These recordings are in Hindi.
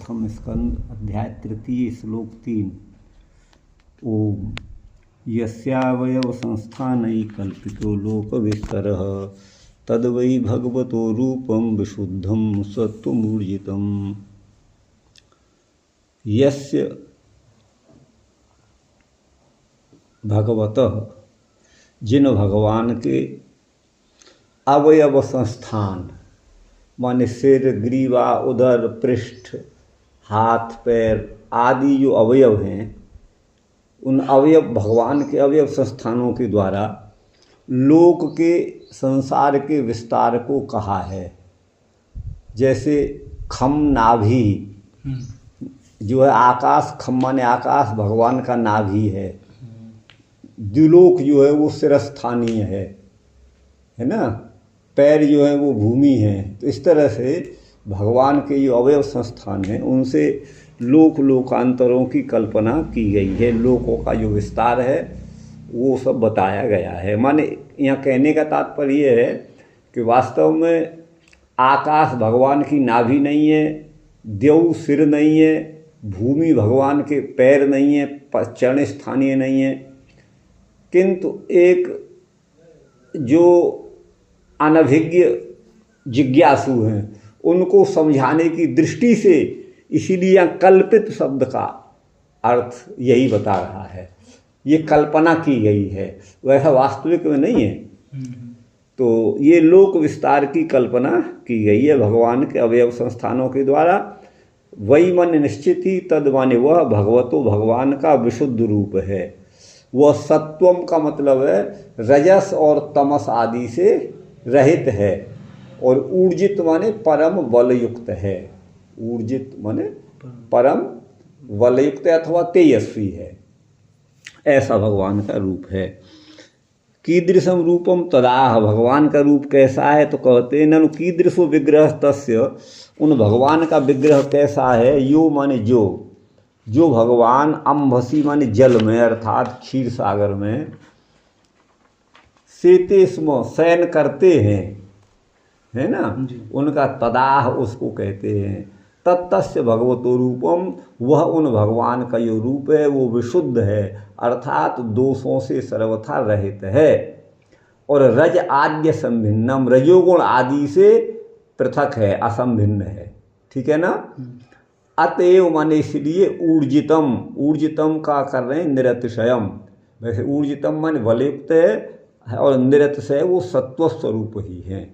प्रथम स्कंद अध्याय 3 श्लोक 3। ओम यस्यावयव संस्थानै कल्पितो लोक विस्तरः तद्वै भगवतो रूपं विशुद्धं सत्त्वमूर्जितं। यस्य भगवतः, जिन भगवान के अवयव संस्थान माने सिर, ग्रीवा, उदर, पृष्ठ, हाथ, पैर आदि जो अवयव हैं, उन अवयव भगवान के अवयव संस्थानों के द्वारा लोक के संसार के विस्तार को कहा है। जैसे खम नाभि जो है आकाश, खम माने आकाश भगवान का नाभि है। द्युलोक जो है वो शिरस्थानीय है ना। पैर जो है वो भूमि है। तो इस तरह से भगवान के जो अवयव संस्थान हैं उनसे लोक लोकांतरों की कल्पना की गई है। लोकों का जो विस्तार है वो सब बताया गया है। माने यहाँ कहने का तात्पर्य ये है कि वास्तव में आकाश भगवान की नाभि नहीं है, द्यौ सिर नहीं है, भूमि भगवान के पैर नहीं है, चरण स्थानीय नहीं है, किंतु एक जो अनभिज्ञ जिज्ञासु हैं उनको समझाने की दृष्टि से, इसीलिए यहाँ कल्पित शब्द का अर्थ यही बता रहा है। ये कल्पना की गई है, वैसा वास्तविक में नहीं है। तो ये लोक विस्तार की कल्पना की गई है भगवान के अवयव संस्थानों के द्वारा। वही मन निश्चित ही तद माने वह भगवतो भगवान का विशुद्ध रूप है। वह सत्वम का मतलब है रजस और तमस आदि से रहित है, और ऊर्जित माने परम बलयुक्त है। ऊर्जित माने परम बलयुक्त अथवा तेजस्वी है, ऐसा भगवान का रूप है। कीदृशम रूपम तदाह, भगवान का रूप कैसा है तो कहते ननु कीदृशो विग्रह तस्य, उन भगवान का विग्रह कैसा है। यो माने जो भगवान अम्भसी माने जल में अर्थात क्षीर सागर में सेते स्म शयन करते हैं, है ना, उनका तदाह उसको कहते हैं। तत्तस्य भगवतो रूपम, वह उन भगवान का जो रूप है वो विशुद्ध है अर्थात दोषों से सर्वथा रहित है। और रज आद्य संभिन्नम, रजोगुण आदि से पृथक है, असंभिन्न है। ठीक है ना। अतएव माने इसलिए ऊर्जितम, ऊर्जितम का कर रहे हैं निरतिशयम। वैसे ऊर्जितम माने बलयुक्त है और निरतिशय वो सत्व स्वरूप ही है,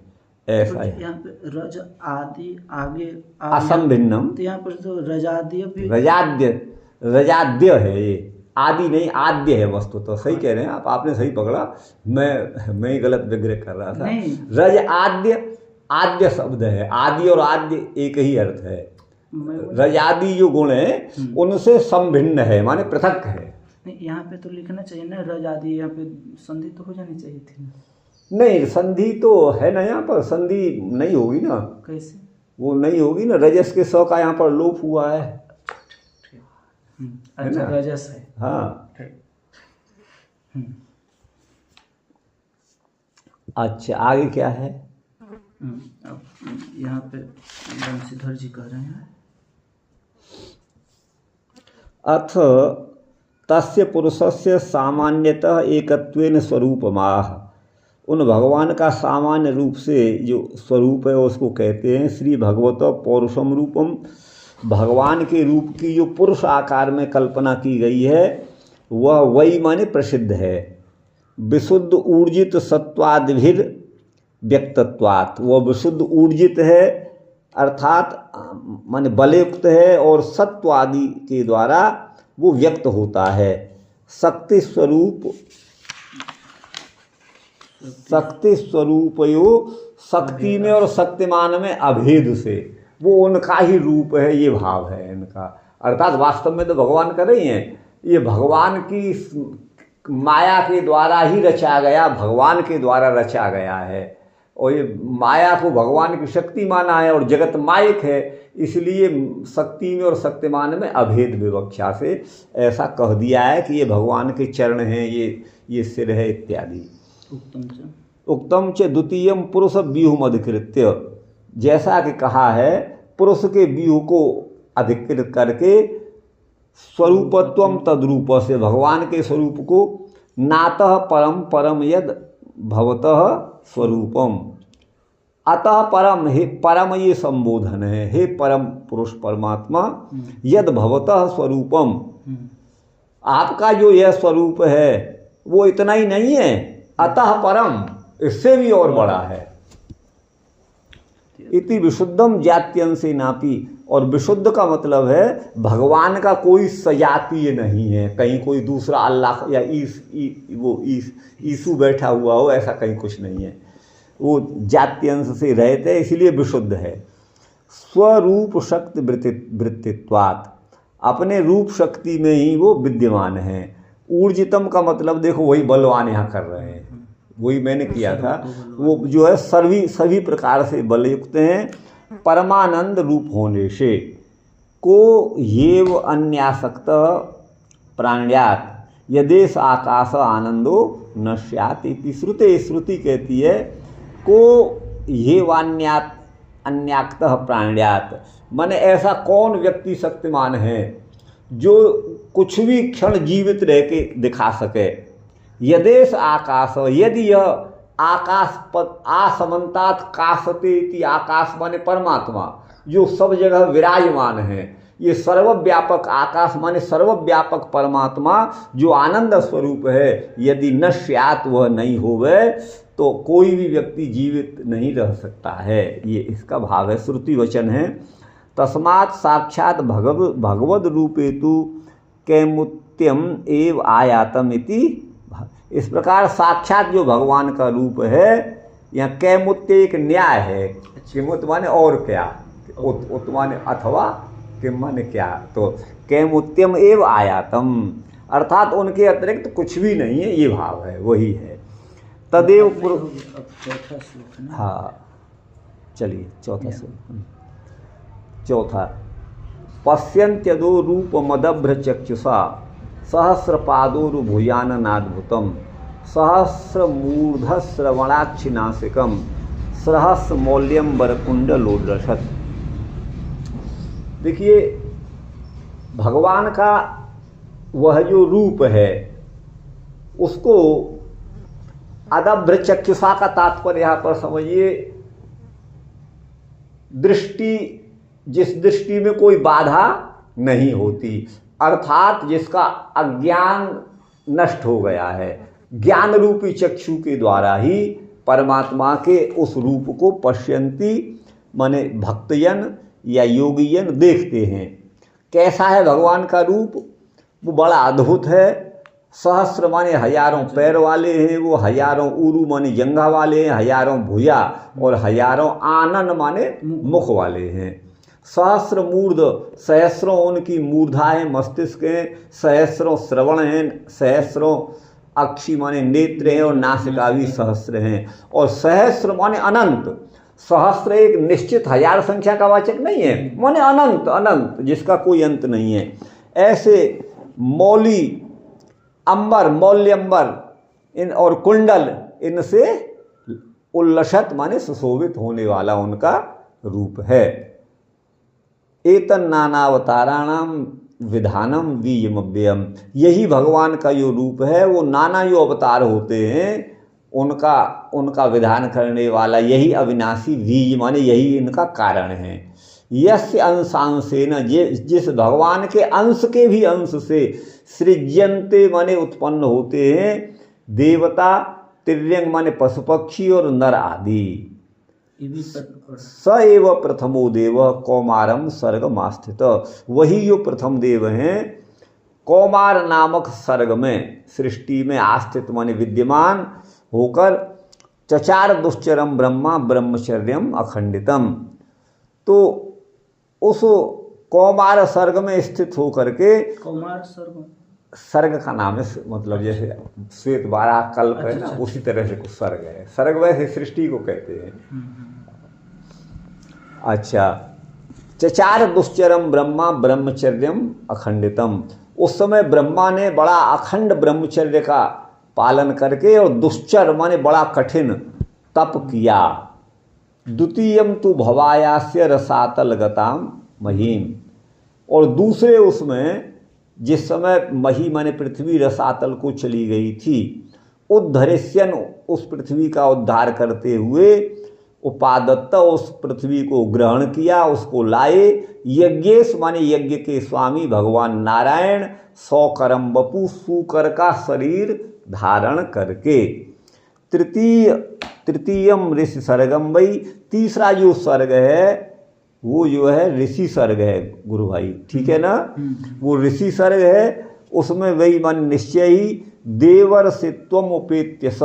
ऐसा है। यहाँ पे रज आदि आगे असंभिन्नम, तो यहाँ पर तो रजाद्य भी रजाद्य है। ये आदि नहीं आद्य है वस्तु तो सही कह रहे हैं आप, आपने सही पकड़ा। मैं ही गलत विग्रह कर रहा था। रज आद्य शब्द है, आदि और आद्य एक ही अर्थ है। रजादि जो गुण है उनसे संभिन्न है माने पृथक है। नहीं, यहाँ पे तो लिखना चाहिए ना रजादि, यहाँ पे संधि तो हो जानी चाहिए थी। नहीं, संधि तो है ना, यहाँ पर संधि नहीं होगी ना। कैसे वो नहीं होगी ना, रजस के सौ का यहाँ पर लोप हुआ है। अच्छा, रजस है। हाँ। अच्छा, आगे क्या है। अब यहाँ पे बंशीधर जी कह रहे हैं अथ तस्य पुरुषस्य सामान्यतः एकत्वेन स्वरूपमाह, उन भगवान का सामान्य रूप से जो स्वरूप है उसको कहते हैं श्री भगवत पौरुषम रूपम। भगवान के रूप की जो पुरुष आकार में कल्पना की गई है वह वही माने प्रसिद्ध है। विशुद्ध ऊर्जित सत्वादिभिर व्यक्तत्वात्, वह विशुद्ध ऊर्जित है अर्थात माने बलयुक्त है और सत्व आदि के द्वारा वो व्यक्त होता है। शक्ति स्वरूपयो, शक्ति में और शक्तिमान में अभेद से वो उनका ही रूप है, ये भाव है इनका। अर्थात वास्तव में तो भगवान कर रही हैं, ये भगवान की माया के द्वारा ही रचा गया, भगवान के द्वारा रचा गया है। और ये माया को भगवान की शक्ति माना है और जगत मायक है, इसलिए शक्ति में और शक्तिमान में अभेद विवक्षा से ऐसा कह दिया है कि ये भगवान के चरण हैं, ये सिर है इत्यादि। उक्तम च द्वितीयम पुरुष व्यूहमधिकृत्य, जैसा कि कहा है पुरुष के व्यूह को अधिकृत करके स्वरूपत्वम तद्रूप से भगवान के स्वरूप को नातः परम परम यद भवतः स्वरूपम, अतः परम, हे परम ये संबोधन है, हे परम पुरुष परमात्मा, यद भवतः स्वरूपम, आपका जो यह स्वरूप है वो इतना ही नहीं है, अतः परम, इससे भी और बड़ा है। इति विशुद्धम जात्यंसे नापी, और विशुद्ध का मतलब है भगवान का कोई सजातीय नहीं है, कहीं कोई दूसरा अल्लाह या ईसु बैठा हुआ हो, ऐसा कहीं कुछ नहीं है। वो जात्यंश से रहते इसलिए विशुद्ध है। स्वरूप शक्ति वृत्तित्वात्, अपने रूप शक्ति में ही वो विद्यमान है। ऊर्जितम का मतलब देखो वही बलवान यहाँ कर रहे हैं, वही मैंने किया था, वो जो है सभी प्रकार से बलयुक्त हैं। परमानंद रूप होने से को येव अन्यासक्त प्राण्यात यदेश आकाश आनंदो न स्यात् इति श्रुते, श्रुति कहती है को ये वान्यात अन्याक्त प्राण्यात, माने ऐसा कौन व्यक्ति शक्तिमान है जो कुछ भी क्षण जीवित रह के दिखा सके। यदेश आकाश, यदि यह आकाश पद आसमंतात काशते इति, आकाश माने परमात्मा जो सब जगह विराजमान है, ये सर्वव्यापक आकाश माने सर्वव्यापक परमात्मा जो आनंद स्वरूप है, यदि न स्यात् वह नहीं होवे तो कोई भी व्यक्ति जीवित नहीं रह सकता है। ये इसका भाव है, श्रुति वचन है। तस्मात् साक्षात भगवद रूपेतु कैमुत्यम एव आयातम इति, इस प्रकार साक्षात जो भगवान का रूप है, यहाँ कैमुत्य एक न्याय है, किमुत माने और क्या, उत माने अथवा, किम माने क्या, तो कैमुत्यम एव आयातम अर्थात उनके अतिरिक्त कुछ भी नहीं है, ये भाव है, वही है। तदेव चौथा श्लोक है। हाँ चलिए चौथा श्लोक, चौथा पश्यन्त्यदो रूपमदभ्र चक्षुषा सहस्रपादोरुभुजाननाद्भुतम सहस्रमूर्धश्रवणाक्षिनासिकम सहस्रमौल्यम वरकुंडलोद्रशत। देखिए भगवान का वह जो रूप है उसको अदभ्र चक्षुषा का तात्पर्य यहाँ पर समझिए, दृष्टि, जिस दृष्टि में कोई बाधा नहीं होती, अर्थात जिसका अज्ञान नष्ट हो गया है, ज्ञान रूपी चक्षु के द्वारा ही परमात्मा के उस रूप को पश्यन्ति माने भक्तजन या योगीजन देखते हैं। कैसा है भगवान का रूप, वो बड़ा अद्भुत है। सहस्र माने हजारों पैर वाले हैं, वो हजारों उरु माने जंघा वाले हैं, हजारों भुजा और हजारों आनन माने मुख वाले हैं। सहस्र मूर्ध, सहस्रों उनकी मूर्धाएं मस्तिष्क हैं, सहस्रों श्रवण हैं, सहस्रों अक्षी माने नेत्र हैं और नासिका भी सहस्र हैं, और सहस्र माने अनंत। सहस्र एक निश्चित हजार संख्या का वाचक नहीं है, माने अनंत, अनंत जिसका कोई अंत नहीं है। ऐसे मौली अंबर, मौल्यंबर इन और कुंडल, इनसे उल्लसत माने सुशोभित होने वाला उनका रूप है। एतन नानावताराणाम विधानम वीयमव्ययम, यही भगवान का जो रूप है वो नाना जो अवतार होते हैं उनका विधान करने वाला यही अविनाशी बीज माने यही इनका कारण है। यस्य अंशांशेन, जिस भगवान के अंश के भी अंश से सृज्यन्ते माने उत्पन्न होते हैं, देवता, तिर्यंग माने पशु पक्षी और नर आदि। स एव प्रथमो देव कौमारम सर्गमास्थित, वही जो प्रथम देव हैं कौमार नामक सर्ग में, सृष्टि में आस्थित माने विद्यमान होकर, चचार दुश्चरम ब्रह्मा ब्रह्मचर्यम अखंडितम, तो उस कौमार सर्ग में स्थित होकर के, कौमार सर्ग का नाम है, मतलब जैसे श्वेत बारह कल्प है ना, उसी तरह से कुछ सर्ग है। सर्ग वैसे सृष्टि को कहते हैं। अच्छा, चचार दुश्चरम ब्रह्मा ब्रह्मचर्यम अखंडितम, उस समय ब्रह्मा ने बड़ा अखंड ब्रह्मचर्य का पालन करके और दुश्चर माने बड़ा कठिन तप किया। द्वितीयम तु भवायास्य रसातल गताम महीम, और दूसरे उसमें जिस समय मही माने पृथ्वी रसातल को चली गई थी, उद्धरिष्यन उस पृथ्वी का उद्धार करते हुए उपादत्त उस पृथ्वी को ग्रहण किया, उसको लाए। यज्ञेश माने यज्ञ के स्वामी भगवान नारायण 100 करम बपू सूकर का शरीर धारण करके। तृतीयम ऋषि सर्गम वही, तीसरा जो सर्ग है वो जो है ऋषि सर्ग है गुरु भाई, ठीक है ना। वो ऋषि सर्ग है, उसमें वही मन निश्चय ही देवर्षित्वम उपेत्य स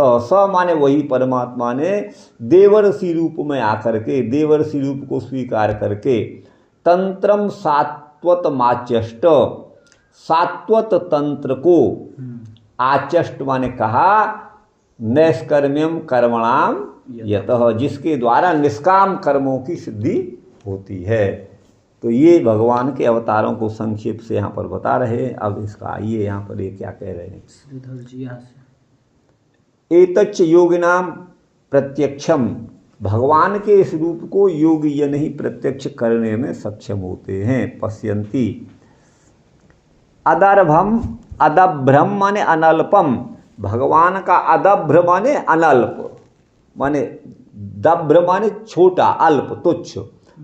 माने वही परमात्मा ने देवर्षि रूप में आकर के, देवर्षि रूप को स्वीकार करके तंत्रम सात्वत माचष्ट, सात्वत तंत्र को आचष्ट माने कहा नैष्कर्म्यम कर्मणाम यतः, जिसके द्वारा निष्काम कर्मों की सिद्धि होती है। तो ये भगवान के अवतारों को संक्षेप से यहाँ पर बता रहे हैं। अब इसका आइए यहाँ पर ये क्या कह रहे हैं। श्रीधर जी यहाँ से एतच्च योगिनाम प्रत्यक्षम, भगवान के इस रूप को योगी जन ही प्रत्यक्ष करने में सक्षम होते हैं। पश्यन्ति अदर्भम, अदभ्रम माने अनल्पम, भगवान का अदभ्र माने अनल्प, माने दभ्र माने छोटा, अल्प तुच्छ,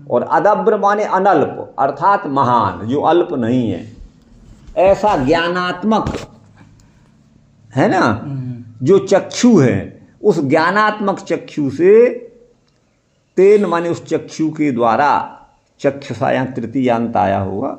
और अदभ्र माने अनल्प अर्थात महान, जो अल्प नहीं है। ऐसा ज्ञानात्मक है ना जो चक्षु है, उस ज्ञानात्मक चक्षु से तेन माने उस चक्षु के द्वारा, चक्षुषा यहाँ तृतीयांत आया होगा,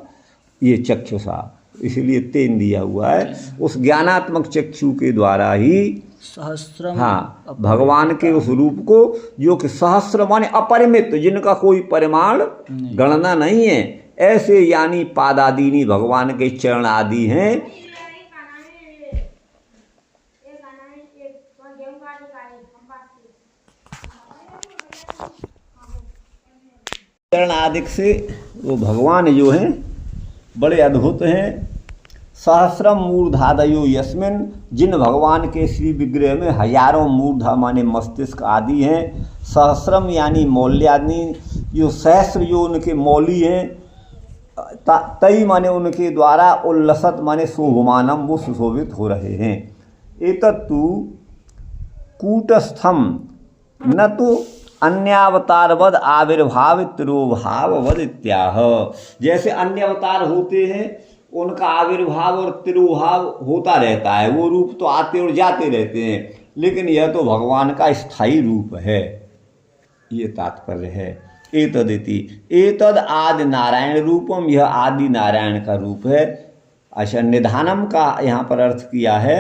ये चक्षुषा इसीलिए तेन दिया हुआ है। उस ज्ञानात्मक चक्षु के द्वारा ही सहस्रम, हाँ, भगवान के उस रूप को, जो कि सहस्र माने अपरिमित, जिनका कोई परिमाण गणना नहीं है, ऐसे यानी पादादीनी भगवान के चरण आदि हैं। चरण आदि से वो भगवान जो हैं बड़े अद्भुत हैं। सहस्रम मूर्धादयो यस्मिन, जिन भगवान के श्री विग्रह में हजारों मूर्धा माने मस्तिष्क आदि हैं। सहस्रम यानी मौल्यादि, जो सहस्र जो उनके मौली हैं, तई माने उनके द्वारा उल्लसत माने शोभमानम, वो सुशोभित हो रहे हैं। एतत्तु कूटस्थम न तो अन्यावतारवद आविर्भाव तिरोभाववद इत्याह, जैसे अन्य अवतार होते हैं उनका आविर्भाव और तिरोभाव होता रहता है, वो रूप तो आते और जाते रहते हैं, लेकिन यह तो भगवान का स्थायी रूप है, ये तात्पर्य है। एतदिति, एतद आदि नारायण रूपम, यह आदि नारायण का रूप है। अच्छा, निधानम का यहाँ पर अर्थ किया है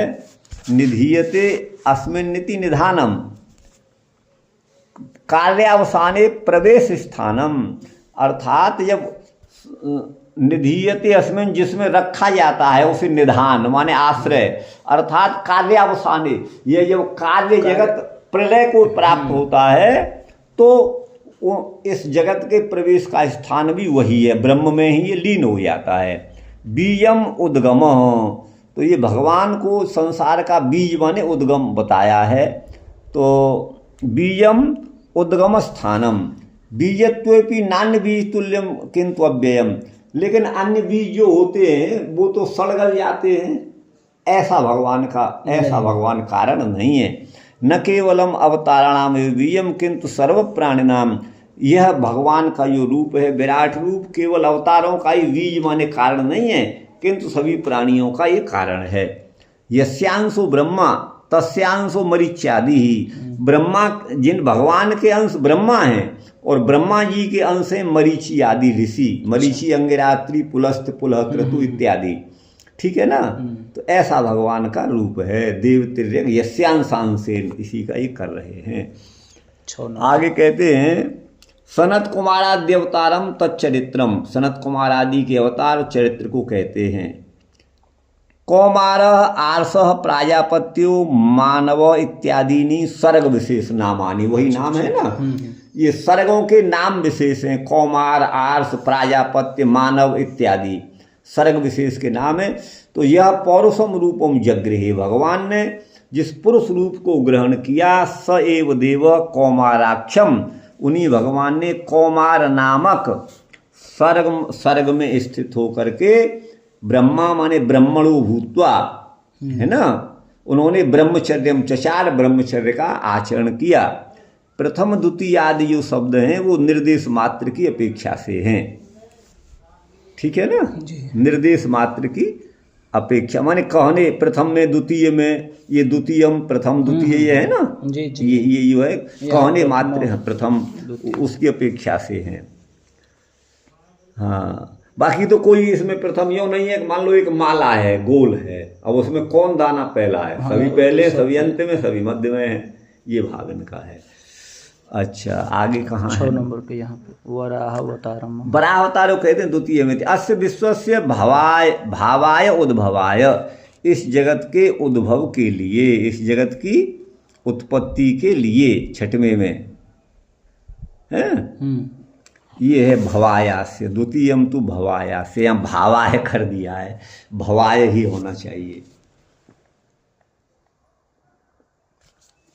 निधीयते अस्मिन्निति निधानम, कार्यावसाने प्रवेश स्थानम, अर्थात जब निधीयते अस्मिन, जिसमें रखा जाता है उसे निधान माने आश्रय, अर्थात कार्यावसाने, ये जब कार्य जगत प्रलय को प्राप्त होता है तो वो इस जगत के प्रवेश का स्थान भी वही है, ब्रह्म में ही ये लीन हो जाता है। बीजम उद्गम, तो ये भगवान को संसार का बीज माने उद्गम बताया है। तो बीजम उद्गम स्थानम, बीजत्वेपि नान्य बीज तुल्यम किंतु अव्ययम, लेकिन अन्य बीज जो होते हैं वो तो सड़ जाते हैं, ऐसा भगवान का, ऐसा भगवान कारण नहीं है। न केवलम अवताराणाम बीजम किंतु सर्व प्राणिनाम, यह भगवान का जो रूप है विराट रूप, केवल अवतारों का ही बीज माने कारण नहीं है, किंतु सभी प्राणियों का ये कारण है। यस्यांशो ब्रह्मा तस्यांशो मरीच्यादि ही, ब्रह्मा, जिन भगवान के अंश ब्रह्मा हैं और ब्रह्मा जी के अंश हैं मरीचि आदि ऋषि, मरीचि अंगिरात्रि पुलस्त्य पुलह क्रतु इत्यादि, ठीक है ना। तो ऐसा भगवान का रूप है। देव तिर्यक यस्यांशांशेन, इसी का ही कर रहे हैं। आगे कहते हैं सनत कुमारादि अवतारम तच्चरित्रम, सनत कुमार आदि के अवतार चरित्र को कहते हैं। कौमार आर्ष प्राजापत्यो मानव इत्यादि सर्ग विशेष नामानी, वही नाम है ना, ये सर्गों के नाम विशेष हैं। कौमार, आर्ष, प्राजापत्य, मानव इत्यादि सर्ग विशेष के नाम है। तो यह पौरुषम रूपम जगृहे, भगवान ने जिस पुरुष रूप को ग्रहण किया, स एव देव कौमाराक्षम, उन्हीं भगवान ने कौमार नामक सर्ग में स्थित होकर के ब्रह्मा माने ब्रह्मणो भूत्वा, है ना, उन्होंने ब्रह्मचर्य चचार ब्रह्मचर्य का आचरण किया। प्रथम द्वितीय आदि जो शब्द हैं वो निर्देश मात्र की अपेक्षा से हैं, ठीक है ना जी। निर्देश मात्र की अपेक्षा माने कहने प्रथम में द्वितीय में, ये द्वितीयम प्रथम द्वितीय ये है ना, जी जी। ये जो है कहने मात्र है, प्रथम उसकी अपेक्षा से हैं। हाँ, बाकी तो कोई इसमें प्रथम यूँ नहीं है कि मान लो एक माला है गोल है, अब उसमें कौन दाना पहला है, सभी पहले सभी अंत में सभी मध्य में है, ये भाग इनका है। अच्छा आगे कहाँ 6 नंबर पे यहाँ पे वराहावतारम। वराहावतारो कहते हैं द्वितीय में, अस्य विश्वस्य भावाय उद्भवाय, इस जगत के उद्भव के लिए, इस जगत की उत्पत्ति के लिए, छठवें में है ये है भवायास्य, द्वितीयम तो भवायास्य, यहाँ भावाय कर दिया है, भवाय ही होना चाहिए।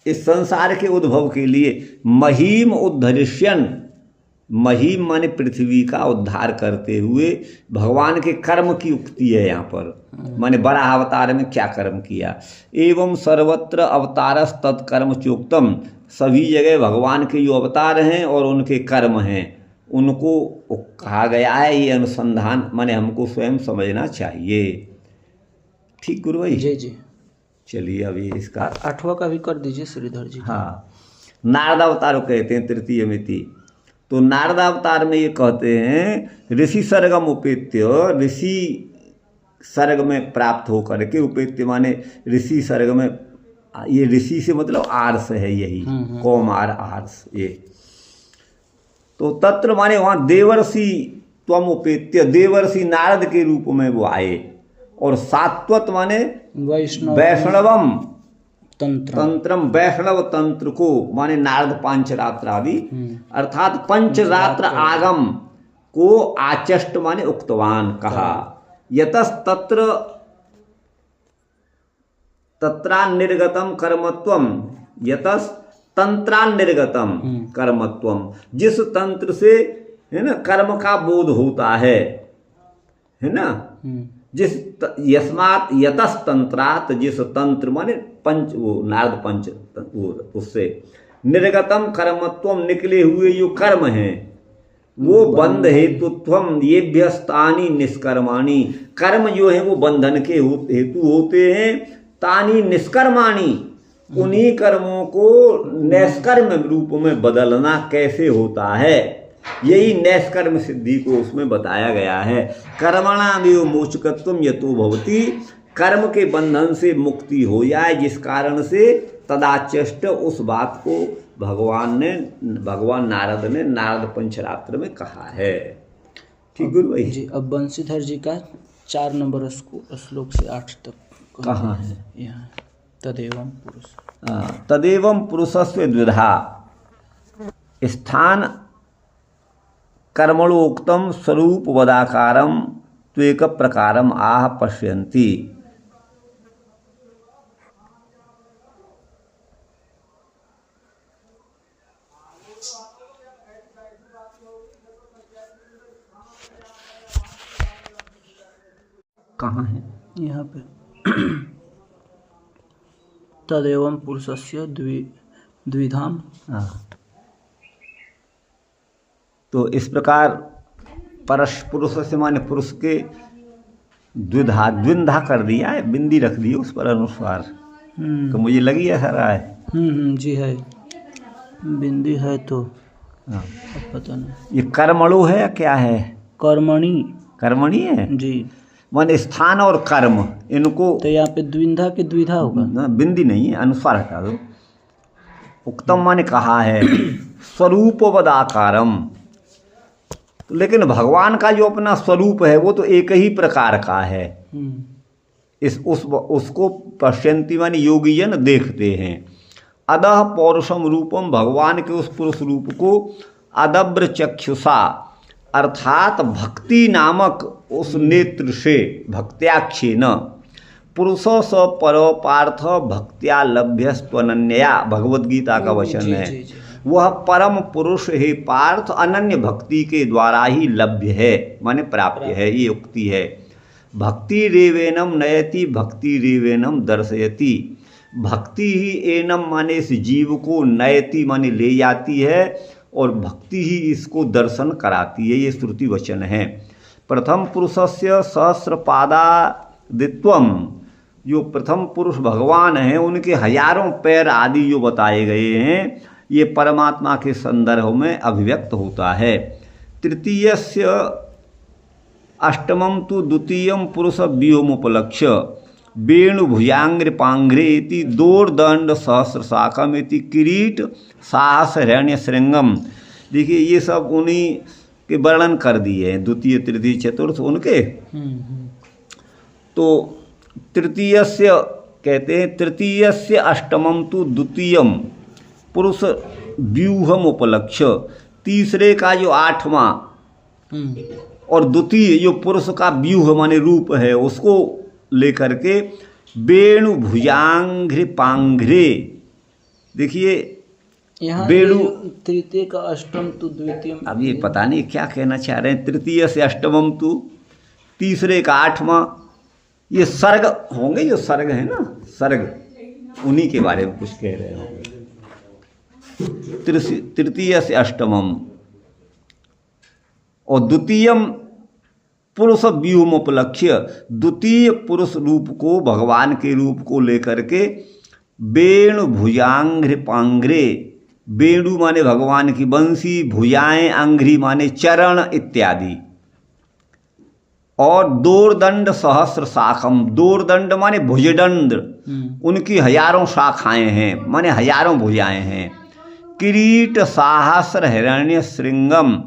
इस संसार के उद्भव के लिए महीम उद्धरिष्यन, महीम माने पृथ्वी का उद्धार करते हुए, भगवान के कर्म की उक्ति है यहाँ पर, माने बड़ा अवतार में क्या कर्म किया। एवं सर्वत्र अवतारस तत्कर्म चोक्तम, सभी जगह भगवान के जो अवतार हैं और उनके कर्म हैं उनको कहा गया है। ये अनुसंधान माने हमको स्वयं समझना चाहिए, ठीक गुरु भाई जी जी। चलिए अभी इसका 8वां का भी कर दीजिए श्रीधर जी। हाँ, नारदावतार कहते हैं तृतीय मिति। तो नारदावतार में ये कहते हैं ऋषि सर्गम उपेत्य, ऋषि सर्ग में प्राप्त होकर के, उपेत्य माने ऋषि सर्ग में, ये ऋषि से मतलब आर्स है, यही कौमार आर्स ये। तो तत्र माने वहाँ देवर्षि त्वम उपेत्य, देवर्षि नारद के रूप में वो आए। और सात्वत माने वैष्णवम तंत्रम, वैष्णव तंत्र को माने नारद पांचरात्रादि, अर्थात पंचरात्र आगम को आचष्ट माने उक्तवान कहा। यतस तत्र तत्रान्निर्गतम कर्मत्वम, यतस तंत्रान्निर्गतम कर्मत्वम, जिस तंत्र से है ना कर्म का बोध होता है ना, जिस यस्मात् यतस तंत्रात, जिस तंत्र माने पंच, वो नारद पंच वो उससे, निर्गतम कर्मत्वम निकले हुए जो कर्म हैं वो बंध हेतुत्वम येभ्यस्तानि निष्कर्माणि, कर्म जो है वो बंधन के हेतु होते हैं। तानि निष्कर्माणि, उन्हीं कर्मों को नैष्कर्म रूप में बदलना कैसे होता है, यही नैष्कर्म सिद्धि को उसमें बताया गया है। कर्मणामेव मोचकत्वम यतो भवति, कर्म के बंधन से मुक्ति हो जाए जिस कारण से, तदाचष्ट उस बात को भगवान नारद ने नारद पंचरात्र में कहा है। ठीक गुरु भाई जी। अब बंशीधर जी का 4 नंबर श्लोक से 8 तक कहाँ है? यहाँ तदेवं पुरुष, तदेवं पुरुषस्व द्विधा स्थान कर्मणोक्तम स्वरूप वदाकारम त्वेक प्रकारम आह पश्यन्ति। कहाँ है? यहाँ पे तदेवं पुरुषस्य द्विधाम। तो इस प्रकार परश पुरुष से माने पुरुष के द्विधा कर दिया है, बिंदी रख दी उस पर अनुसार। तो मुझे लगी है सर है जी है, बिंदी है तो अब पता नहीं ये कर्मणु है या क्या है? कर्मणि, कर्मणि है जी। मान स्थान और कर्म इनको, तो यहाँ पे द्विधा की द्विधा होगा ना, बिंदी नहीं है, अनुसार हटा दो। उक्तम माने कहा है स्वरूपवदाकारम, लेकिन भगवान का जो अपना स्वरूप है वो तो एक ही प्रकार का है। उसको पश्यन्ति माने योगी जन देखते हैं। अदह पौरुषम रूपम, भगवान के उस पुरुष रूप को अदब्र चक्षुषा, अर्थात भक्ति नामक उस नेत्र से, भक्त्याक्षेन पुरुषो स परो पार्थ भक्त्या लभ्यस्त्वनन्या, भगवद गीता का वचन है। वह परम पुरुष हे पार्थ अनन्य भक्ति के द्वारा ही लभ्य है, माने प्राप्य है, ये उक्ति है। भक्ति रेवेनम नयति भक्ति रेवेनम दर्शयति। भक्ति ही एनम माने इस जीव को, नयति माने ले जाती है, और भक्ति ही इसको दर्शन कराती है, ये श्रुति वचन है। प्रथम पुरुषस्य सहस्रपादादित्वम, जो प्रथम पुरुष भगवान हैं उनके हजारों पैर आदि जो बताए गए हैं, ये परमात्मा के संदर्भ में अभिव्यक्त होता है। तृतीयस्य अष्टमं तु द्वितीयं पुरुष व्योमुपलक्ष्य वेणुभुजांग्रिपांघ्रेति दोर्दंड सहस्र शाखमेति किरीट साहस हिरण्य श्रृंगम। देखिए ये सब उन्हीं के वर्णन कर दिए हैं, द्वितीय तृतीय चतुर्थ उनके। तो तृतीयस्य कहते हैं, तृतीयस्य अष्टमं तु द्वितीयम पुरुष व्यूहम उपलक्ष्य, तीसरे का जो आठवां और द्वितीय जो पुरुष का व्यूह माने रूप है उसको लेकर के वेणु भुजांघ्रे पांघ्रे। देखिए वेणु तृतीय का अष्टम तु द्वितीय, अब ये पता नहीं क्या कहना चाह रहे हैं। तृतीय से अष्टमम तु, तीसरे का आठवां, ये सर्ग होंगे, जो सर्ग है ना सर्ग, उन्हीं के बारे में कुछ कह रहे होंगे। तृतीय से अष्टमम और द्वितीयम पुरुष व्यूहोमुपलक्ष्य, द्वितीय पुरुष रूप को, भगवान के रूप को लेकर के वेणु भुजांघ्रे पांघ्रे, वेणु माने भगवान की बंसी, भुजाएं अंघ्री माने चरण इत्यादि, और दोर्दंड सहस्र शाखम, दोर्दंड माने भुजदंड, उनकी हजारों शाखाएं हैं माने हजारों भुजाएं हैं। किरीट साहस्र हिरण्य श्रृंगम,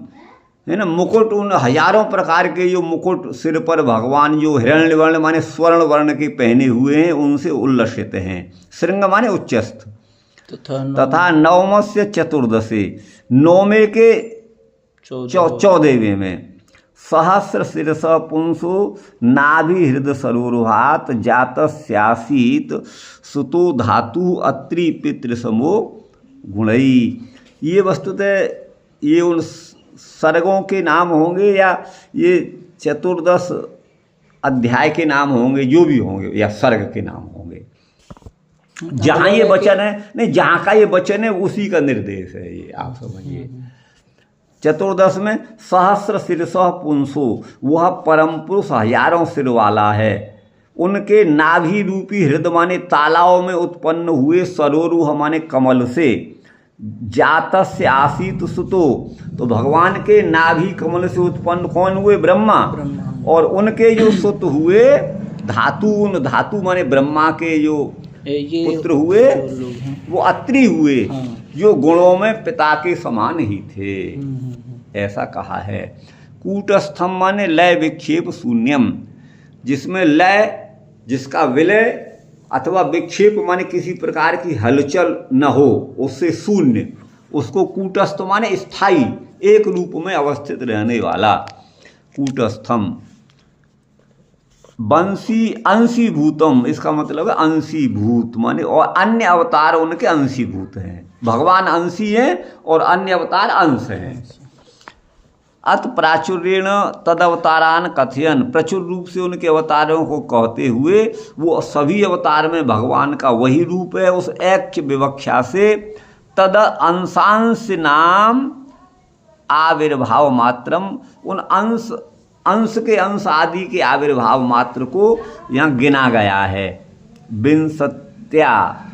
है ना, मुकुट, उन हजारों प्रकार के जो मुकुट सिर पर भगवान जो हिरण्य वर्ण माने स्वर्ण वर्ण के पहने हुए हैं उनसे उल्लसित हैं। श्रृंग माने उच्चस्थ। तथा नवमस्य चतुर्दशे, नौमे के 14वें में, सहस्र शिरस पुंसो नाभि हृदय सरोरुहात जातस्यासीत सुतो धातु अत्रि पितृसमो गुणई। ये वस्तुतः ये उन सर्गों के नाम होंगे या ये चतुर्दश अध्याय के नाम होंगे, जो भी होंगे, या सर्ग के नाम होंगे। जहाँ ये वचन है, नहीं जहाँ का ये वचन है उसी का निर्देश है ये, आप समझिए। चतुर्दश में सहस्र शिरसः पुंसो, वह परम पुरुष हजारों सिर वाला है, उनके नाभि रूपी हृदय माने तालाओं में उत्पन्न हुए, सरोरुह माने कमल से, जातस्य आसीत सुतो, तो भगवान के नाभि कमल से उत्पन्न कौन हुए? ब्रह्मा। और उनके जो सुत हुए धातु, उन धातु माने ब्रह्मा के जो पुत्र हुए वो अत्रि हुए, जो गुणों में पिता के समान ही थे, ऐसा कहा है। कूटस्थम माने लय विक्षेप शून्यम, जिसमें लय, जिसका विलय अथवा विक्षेप माने किसी प्रकार की हलचल न हो, उससे शून्य, उसको कूटस्थ माने स्थायी, एक रूप में अवस्थित रहने वाला। कूटस्थम वंशी अंशीभूतम, इसका मतलब है अंशीभूत माने, और अन्य अवतार उनके अंशीभूत हैं। भगवान अंशी हैं और अन्य अवतार अंश हैं। अत प्राचुर्येण तद अवतारान कथयन, प्रचुर रूप से उनके अवतारों को कहते हुए, वो सभी अवतार में भगवान का वही रूप है, उस ऐक्य विवक्षा से तद अंशांश नाम आविर्भाव मात्रम, उन अंश के अंश आदि के आविर्भाव मात्र को यहाँ गिना गया है। विंशत्या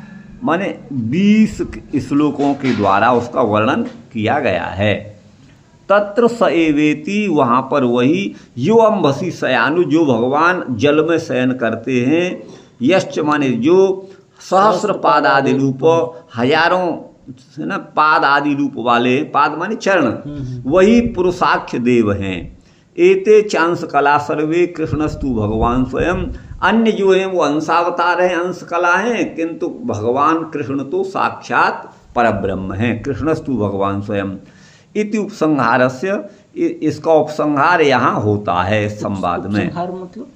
माने 20 श्लोकों के द्वारा उसका वर्णन किया गया है। तत्र स एवेति, वहाँ पर वही, यो अम्भसी शयानु, जो भगवान जल में शयन करते हैं, यश्च माने जो, सहस्र पाद आदि रूप, हजारों है ना पाद आदि रूप वाले, पाद माने चरण, वही पुरुषाख्य देव हैं। एते चांस कला सर्वे कृष्णस्तु भगवान स्वयं, अन्य जो हैं वो अंशावतार हैं, अंश कला हैं, किंतु भगवान कृष्ण तो साक्षात परब्रह्म हैं। कृष्णस्तु भगवान स्वयं इति उपसंहारस्य, इसका उपसंहार यहाँ होता है इस संवाद में। उपसंहार मतलब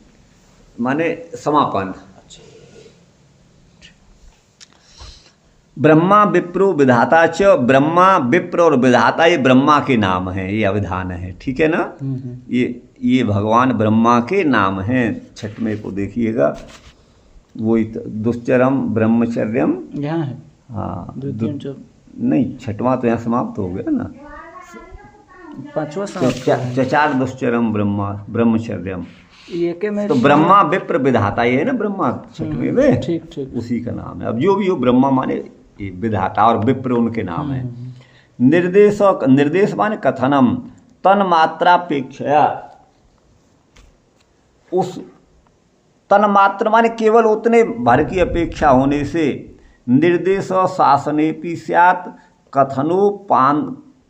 माने समापन। ब्रह्मा विप्रो विधाता च, ब्रह्मा विप्र और विधाता ये ब्रह्मा के नाम हैं, ये अभिधान है, ठीक है ना। ये भगवान ब्रह्मा के नाम हैं। छठवें को देखिएगा, वही दुश्चरम ब्रह्मचर्यम यहाँ है। हाँ नहीं, छठवां तो यहाँ समाप्त हो गया ना। पांचवा चचार दुश्चरम ब्रह्मचर्यम, ये के में तो ब्रह्मा विप्र विधाता ये है ना, ब्रह्मा छठवें में, ठीक उसी का नाम है। अब जो भी हो, ब्रह्मा माने ये विधाता और विप्र उनके नाम है। निर्देश माने कथनम, तन मात्रापेक्षया, उस तन मात्र माने केवल उतने भर की अपेक्षा होने से, निर्देश शासनेपि स्यात्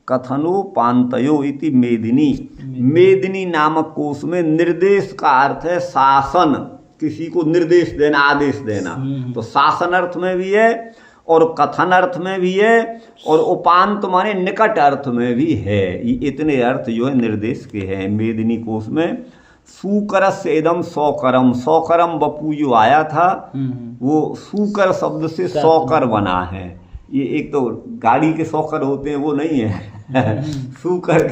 कथनोपान्तयो इति मेदिनी। मेदिनी नामक कोश में निर्देश का अर्थ है शासन, किसी को निर्देश देना, आदेश देना, तो शासन अर्थ में भी है और कथन अर्थ में भी है और उपांत माने निकट अर्थ में भी है। ये इतने अर्थ जो है निर्देश के हैं मेदिनी कोश में। सूकर से एकदम सौकरम, सौकरम बपू जो आया था वो सूकर शब्द से सौकर बना है। ये एक तो गाड़ी के सौकर होते हैं वो नहीं है सूकर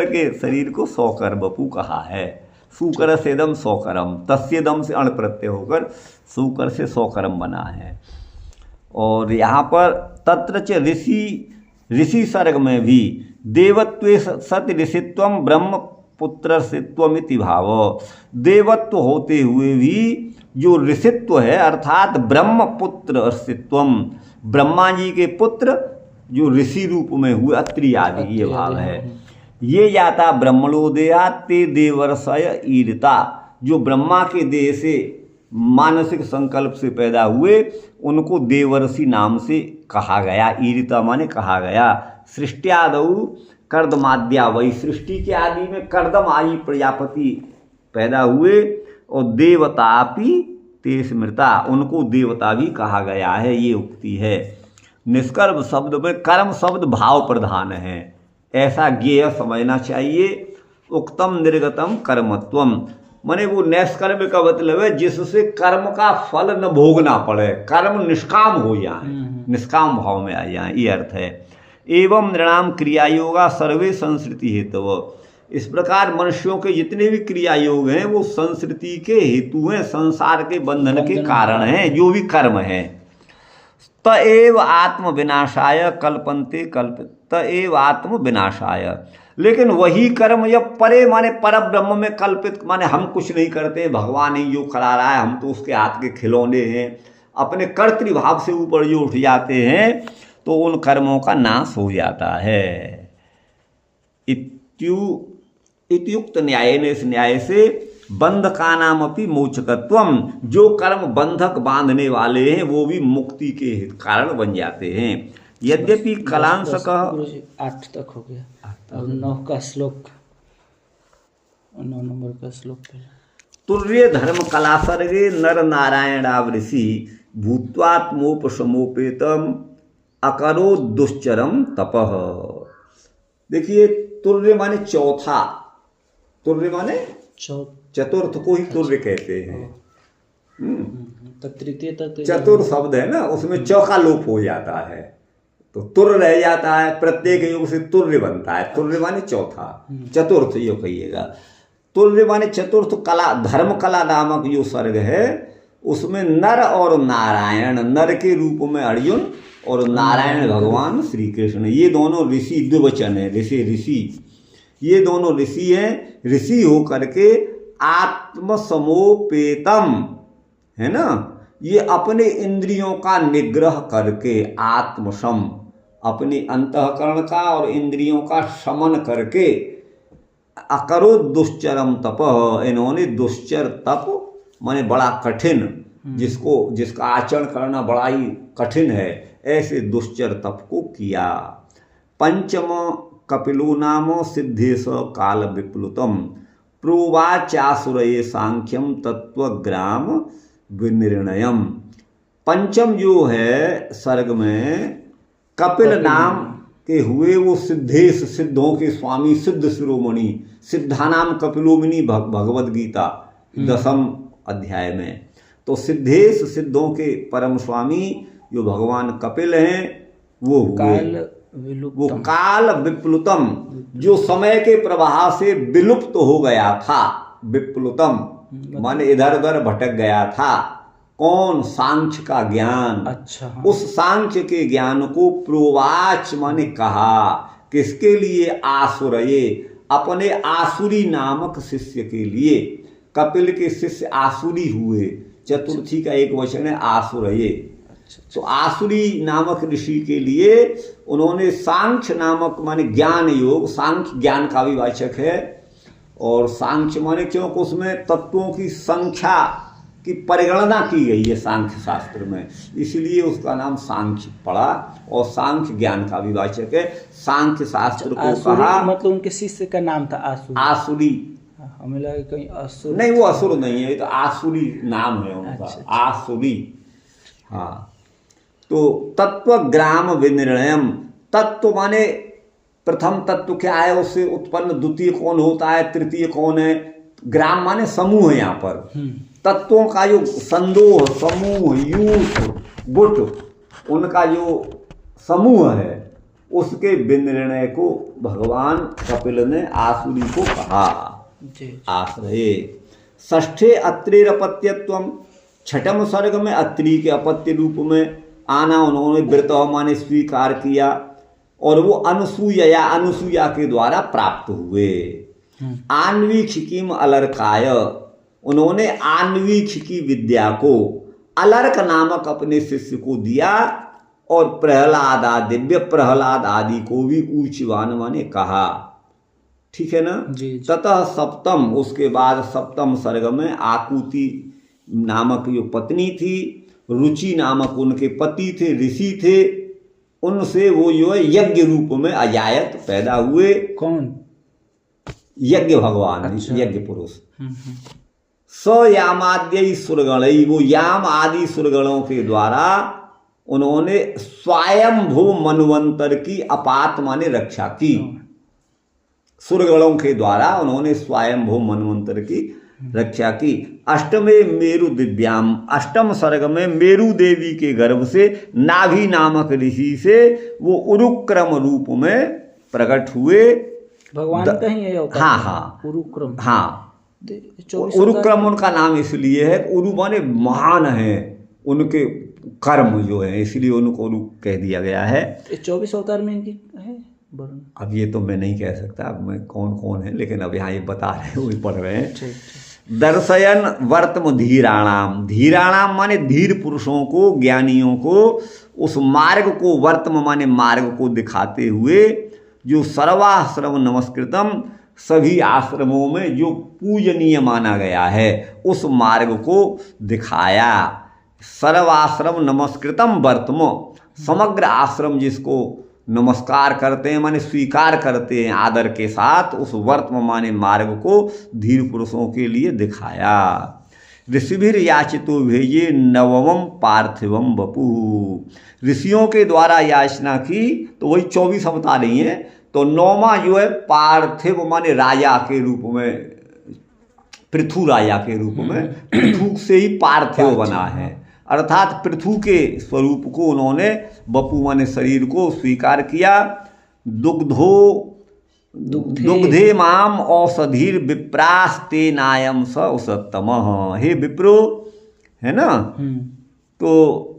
के शरीर को सौकर बपू कहा है। सूकर से दम सौकरम, तस्य दम से अण प्रत्यय होकर सूकर से सौकरम बना है। और यहाँ पर तत्र च ऋषि सर्ग में भी देवत्वे सति ऋषित्वम ब्रह्म पुत्रसित्वमिति भाव, देवत्व होते हुए भी जो ऋषित्व है अर्थात ब्रह्म पुत्र अस्तित्वम, ब्रह्मा जी के पुत्र जो ऋषि रूप में हुए, अत्रि आदि ये भाव है। ये जाता ब्रह्मणोदया ते देवर्षय ईरिता, जो ब्रह्मा के देह से मानसिक संकल्प से पैदा हुए उनको देवर्षि नाम से कहा गया। ईरिता माने कहा गया। सृष्टियादौ कर्दमाद्या, वही सृष्टि के आदि में कर्दम आई प्रजापति पैदा हुए और देवतापि ते स्मृता, उनको देवता भी कहा गया है, ये उक्ति है। निष्कर्म शब्द में कर्म शब्द भाव प्रधान है, ऐसा ज्ञेय समझना चाहिए। उक्तम निर्गतम कर्मत्वम, माने वो नैष्कर्म का मतलब है जिससे कर्म का फल न भोगना पड़े, कर्म निष्काम हो जाए, निष्काम भाव में आ जाए, ये अर्थ है। एवं नृणाम क्रिया योगा सर्वे संस्कृति हेतु, इस प्रकार मनुष्यों के जितने भी क्रिया योग हैं वो संस्कृति के हेतु हैं, संसार के बंधन के कारण हैं, जो भी कर्म है। तएव आत्म विनाशाय कल्पन्ते तएव आत्म विनाशाय, लेकिन वही कर्म जब परे माने पर ब्रह्म में कल्पित, माने हम कुछ नहीं करते, भगवान ही जो करा रहा है, हम तो उसके हाथ के खिलौने हैं, अपने कर्तृभाव से ऊपर जो उठ जाते हैं तो उन कर्मों का नाश हो जाता है। इत्युक्त न्याय ने, इस न्याय से बंध का नाम अपनी मोचकत्वम, जो कर्म बंधक बांधने वाले हैं वो भी मुक्ति के कारण बन जाते हैं। यद्यपि कलांश का 8 तक हो गया, अब 9 का श्लोक, 9 नंबर का श्लोक। तुर्य धर्म कला सर्गे नर नारायणावृषि भूत्वात्मोपशमोपेतम अकरो दुश्चरम तपः। देखिए तुर्य माने चौथा, तुर्य माने चतुर्थ को ही तुर्य कहते हैं। तृतीय चतुर शब्द है ना, उसमें चौका लोप हो जाता है तो तुर्य रह जाता है, प्रत्येक योग से तुर्य बनता है। तुर्य माने चौथा, चतुर्थ यो कहिएगा। तुर्य माने चतुर्थ कला, धर्म कला नामक जो सर्ग है उसमें नर और नारायण, नर के रूप में अर्जुन और नारायण भगवान श्री कृष्ण, ये दोनों ऋषि, द्विवचन है, ऋषि, ये दोनों ऋषि हैं। ऋषि हो करके आत्मसमोपेतम है ना, ये अपने इंद्रियों का निग्रह करके, आत्मसम, अपने अंतःकरण का और इंद्रियों का शमन करके, अकरो दुश्चरम तप, इन्होंने दुश्चर तप माने बड़ा कठिन, जिसका आचरण करना बड़ा ही कठिन है, ऐसे दुश्चर तप को किया। पंचम कपिलो नाम सिद्धेश काल विप्लुतम प्रोवाचासुरये सांख्यम तत्वग्राम विनिर्णयम। पंचम जो है सर्ग में कपिल नाम के हुए वो सिद्धेश, सिद्धों के स्वामी, सिद्ध शिरोमणि, सिद्धानाम कपिलोमुनि भगवद गीता 10वें अध्याय में। तो सिद्धेश, सिद्धों के परम स्वामी जो भगवान कपिल हैं वो हुए। वो काल विप्लुतम, जो समय के प्रवाह से विलुप्त हो गया था। विप्लुतम माने इधर उधर भटक गया था। कौन? सांख्य का ज्ञान। अच्छा, हाँ। उस सांख्य के ज्ञान को प्रोवाच माने कहा। किसके लिए? आसुरये, अपने आसुरी नामक शिष्य के लिए। कपिल के शिष्य आसुरी हुए। चतुर्थी का एक वचन है आसुरये। तो आसुरी नामक ऋषि के लिए उन्होंने सांख्य नामक माने ज्ञान योग, सांख्य ज्ञान का भी वाचक है। और सांख्य माने क्योंकि उसमें तत्वों की संख्या की परिगणना की गई है सांख्य शास्त्र में, इसलिए उसका नाम सांख्य पड़ा। और सांख्य ज्ञान का भी वाचक है। सांख्य शास्त्र को कहा, मतलब उनके शिष्य का नाम था आसुरी। आसुरी। हमें लगा कहीं असुर। नहीं, वो असुर नहीं है, ये तो आसुरी नाम है उनका। अच्छा। आसुरी। हाँ। तो तत्व ग्राम विनिर्णयम, तत्व माने प्रथम तत्व क्या है, उससे उत्पन्न द्वितीय कौन होता है, तृतीय कौन है। ग्राम माने समूह है यहाँ पर। तत्वों का जो संदोह, समूह, यूथ, गुट, उनका जो समूह है उसके विनिर्णय को भगवान कपिल ने आसुरी को कहा। आश्रये षष्ठे अत्रेरपत्यत्वम, छठम सर्ग में अत्रि के अपत्य रूप में आना उन्होंने व्रत माने स्वीकार किया। और वो अनुसूया के द्वारा प्राप्त हुए। आन्वीक्षिकीम अलर्काय, उन्होंने आन्वीक्षिकी विद्या को अलर्क नामक अपने शिष्य को दिया। और प्रहलाद आदि, दिव्य प्रहलाद आदि को भी ऊंचवान माने कहा। ठीक है ना जी। ततः सप्तम, उसके बाद सप्तम सर्ग में आकुति नामक जो पत्नी थी, रुचि नामक उनके पति थे, ऋषि थे, उनसे वो जो है यज्ञ रूप में अजायत पैदा हुए। कौन? यज्ञ भगवान। अच्छा। यज्ञ पुरुष। स यामाद्य सुरगणई, वो याम आदि सुरगणों के द्वारा उन्होंने स्वयंभू मनवंतर की अपात माने रक्षा की। सुरगणों के द्वारा उन्होंने स्वयंभू मनवंतर की रक्षा की। अष्टमे मेरु दिव्याम, अष्टम सर्ग में मेरु देवी के गर्भ से नाभि नामक ऋषि से वो उरुक्रम रूप में प्रकट हुए। भगवान कहीं है। हाँ हाँ, उरुक्रम। हाँ, उरुक्रम उनका नाम इसलिए है, उरु माने महान है, उनके कर्म जो है, इसलिए उनको उरु कह दिया गया है। 24 अवतार में इनकी है। अब ये तो मैं नहीं कह सकता अब मैं कौन कौन है, लेकिन अब यहाँ ये बता रहे हैं, वही पढ़ रहे हैं। दर्शयन वर्तम धीराणाम, धीराणाम माने धीर पुरुषों को, ज्ञानियों को उस मार्ग को, वर्तम माने मार्ग को दिखाते हुए, जो सर्वाश्रम नमस्कृतम, सभी आश्रमों में जो पूजनीय माना गया है, उस मार्ग को दिखाया। सर्वाश्रम नमस्कृतम वर्तम, समग्र आश्रम जिसको नमस्कार करते हैं माने स्वीकार करते हैं आदर के साथ, उस वर्तम माने मार्ग को धीर पुरुषों के लिए दिखाया। ऋषिभिर याचितो भेजे नवमम पार्थिवम वपु, ऋषियों के द्वारा याचना की तो वही 24 अवतार ही हैं। तो नौमा जो है पार्थिव माने राजा के रूप में, पृथु राजा के रूप में, पृथु से ही पार्थिव बना है, अर्थात पृथु के स्वरूप को उन्होंने, वपु माने शरीर को स्वीकार किया। दुग्धे माम औषधीर विप्रास्ते नायम स औसतम, हे विप्रो, है ना। तो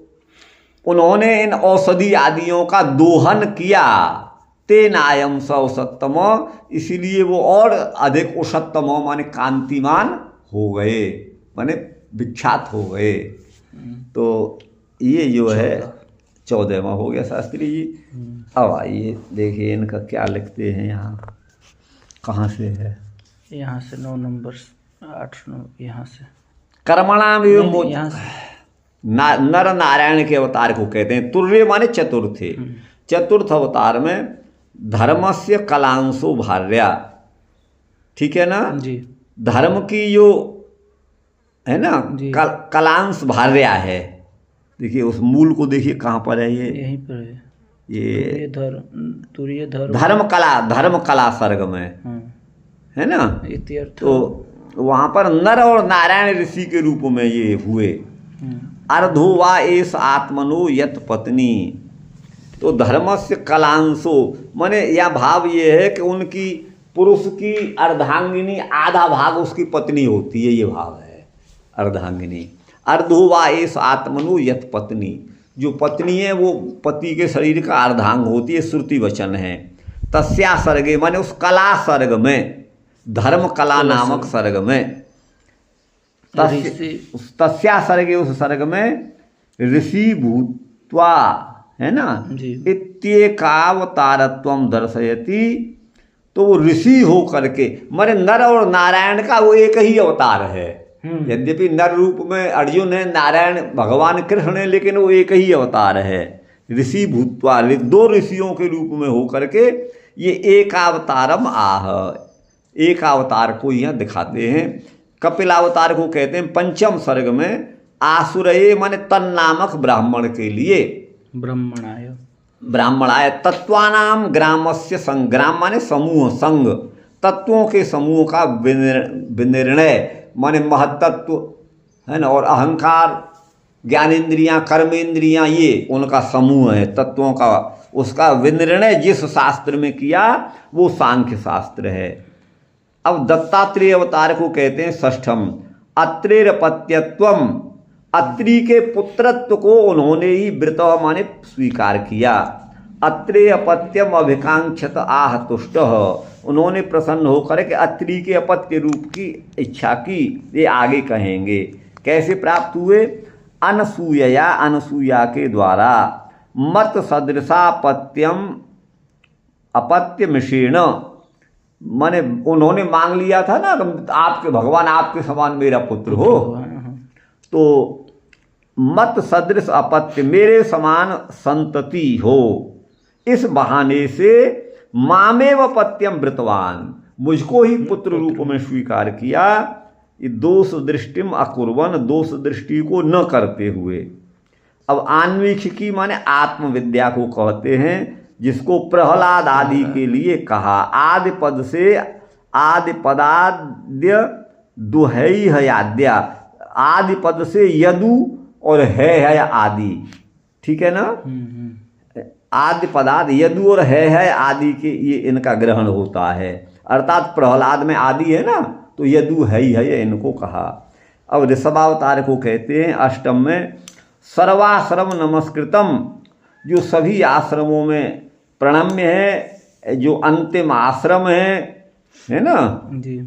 उन्होंने इन औषधि आदियों का दोहन किया। ते नायम स औसतम, इसीलिए वो और अधिक औसतम माने कांतिमान हो गए, माने विख्यात हो गए। तो ये जो है 14वां हो गया शास्त्री जी। अब आइए देखिए इनका क्या लिखते हैं यहाँ, कहाँ से है। यहाँ से 9 नंबर 8 9 यहाँ से। कर्मणाम यहाँ नर नारायण के अवतार को कहते हैं। तुर्य माने चतुर्थे, चतुर्थ अवतार में धर्मस्य कलांशो भार्या, ठीक है ना जी। धर्म की जो है ना कलांश भार्या है। देखिए उस मूल को देखिए कहाँ पर है, ये यहीं पर है। ये धर्म कला सर्ग में है ना। तो वहाँ पर नर और नारायण ऋषि के रूप में ये हुए। अर्धो वा एष आत्मनो यत पत्नी। तो धर्मस्य कलांशो, माने यह भाव ये है कि उनकी पुरुष की अर्धांगिनी आधा भाग उसकी पत्नी होती है, ये भाव है अर्धांगिनी। अर्धो वा एष आत्मनो यत पत्नी, जो पत्नी है वो पति के शरीर का अर्धांग होती है, श्रुति वचन है। तस्या सर्गे, माने उस कला सर्ग में, धर्म कला नामक सर्ग में, तस्या सर्गे, उस सर्ग में ऋषि भूत्वा, है ना, इत्येकावतारत्वम दर्शयति। तो वो ऋषि हो करके, माने नर और नारायण का वो एक ही अवतार है। यद्यपि नर रूप में अर्जुन है, नारायण भगवान कृष्ण है, लेकिन वो एक ही अवतार है। ऋषि भूत्वा, दो ऋषियों के रूप में हो करके ये एकावतारम आह, एक अवतार को यहाँ दिखाते हैं। कपिलावतार को कहते हैं पंचम सर्ग में आसुरये, माने तन नामक ब्राह्मण के लिए, ब्राह्मणाय तत्वानाम ग्रामस्य संग्राम, माने समूह, संग, तत्वों के समूह का विनिर्णय, माने महत्त्व है ना, और अहंकार, ज्ञानेन्द्रियाँ, कर्मेंद्रियाँ, ये उनका समूह है तत्वों का। उसका विनिर्णय जिस शास्त्र में किया वो सांख्य शास्त्र है। अब दत्तात्रेय अवतार को कहते हैं षष्ठम, अत्रेरपत्यत्वम, अत्रि के पुत्रत्व को उन्होंने ही व्रत माने स्वीकार किया। अत्रे अपत्यम अभिकांक्षत आह तुष्ट, उन्होंने प्रसन्न होकर के अत्रि के अपत्य रूप की इच्छा की। ये आगे कहेंगे कैसे प्राप्त हुए। अनसूया, अनसूया के द्वारा, मत सदृशापत्यम अपत्य मिषेण, माने उन्होंने मांग लिया था ना, आपके भगवान आपके समान मेरा पुत्र हो, तो मत सदृश अपत्य, मेरे समान संतति हो, इस बहाने से मामेव पत्यम व्रतवान, मुझको ही पुत्र रूप में स्वीकार किया। ये दोष दृष्टिम अकुर्वन, दोष दृष्टि को न करते हुए। अब आन्वीक्षिकी माने आत्मविद्या को कहते हैं, जिसको प्रहलाद आदि के लिए कहा। आदि पद से आदि पदाद्य दुहई हयाद्या, आदि पद से यदु और है आदि, ठीक है ना। आदि पदार्थ यदु और है आदि के ये इनका ग्रहण होता है, अर्थात प्रहलाद में आदि है ना, तो यदु है इनको कहा। अब ऋषभावतार को कहते हैं अष्टम में, सर्वाश्रम नमस्कृतम, जो सभी आश्रमों में प्रणम्य है, जो अंतिम आश्रम है ना जी।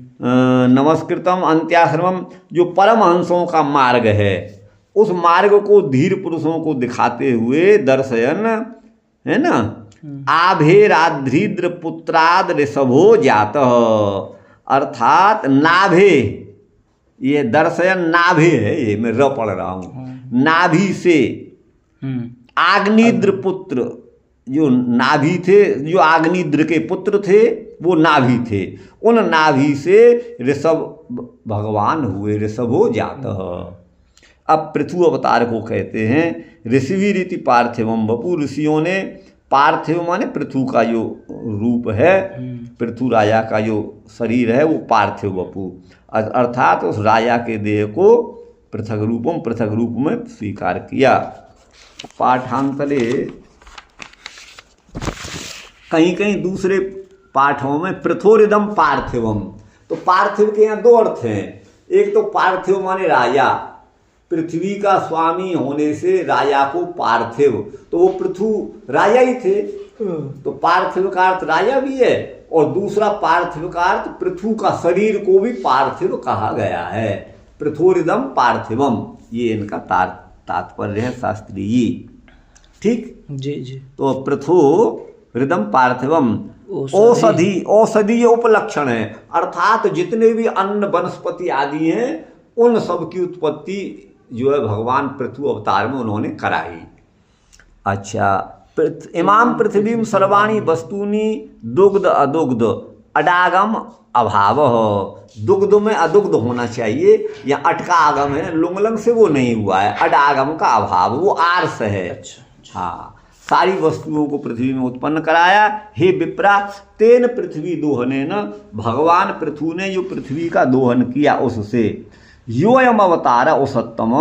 नमस्कृतम अंत्याश्रमम, जो परमहंसों का मार्ग है, उस मार्ग को धीर पुरुषों को दिखाते हुए दर्शयन, है ना। आभेराध्रीद्र पुत्राद ऋषभो जात, अर्थात नाभे, ये दर्शयन नाभे है, ये मैं र पढ़ रहा हूँ, नाभि से आग्निद्र पुत्र, जो नाभि थे, जो आग्निद्र के पुत्र थे वो नाभि थे, उन नाभि से ऋषभ भगवान हुए, ऋषभो जात। अब पृथु अवतार को कहते हैं ऋषि रीति पार्थिवम वपु, ऋषियों ने पार्थिव माने पृथु का जो रूप है, पृथु राजा का जो शरीर है वो पार्थिव वपु, अर्थात उस राजा के देह को पृथक रूप में स्वीकार किया। पाठांतरे कहीं कहीं दूसरे पाठों में पृथोरिदम पार्थिवम, तो पार्थिव के यहाँ दो अर्थ हैं। एक तो पार्थिव माने राजा, पृथ्वी का स्वामी होने से राजा को पार्थिव, तो वो पृथु राजा ही थे, तो पार्थिव का अर्थ राजा भी है, और दूसरा पार्थिव का अर्थ पृथु का शरीर को भी पार्थिव कहा गया है। पृथोरिदम पार्थिवम, ये इनका तात्पर्य है शास्त्रीय, ठीक जी जी। तो पृथु हृदम पार्थिवम, औषधि, औषधि उपलक्षण है, अर्थात जितने भी अन्न वनस्पति आदि हैं उन सब की उत्पत्ति जो है भगवान पृथु अवतार में उन्होंने कराई। अच्छा, इमाम पृथ्वीम सर्वाणी वस्तुनि दुग्ध अदुग्ध अडागम अभाव, दुग्ध में अदुग्ध होना चाहिए, या अटका आगम है, लुंगलंग से वो नहीं हुआ है, अडागम का अभाव, वो आर्स है। अच्छा, हाँ, सारी वस्तुओं को पृथ्वी में उत्पन्न कराया। हे विप्रा, तेन पृथ्वी दोहने न, भगवान पृथु ने जो पृथ्वी का दोहन किया उससे, योयम अवतार उसत्तम,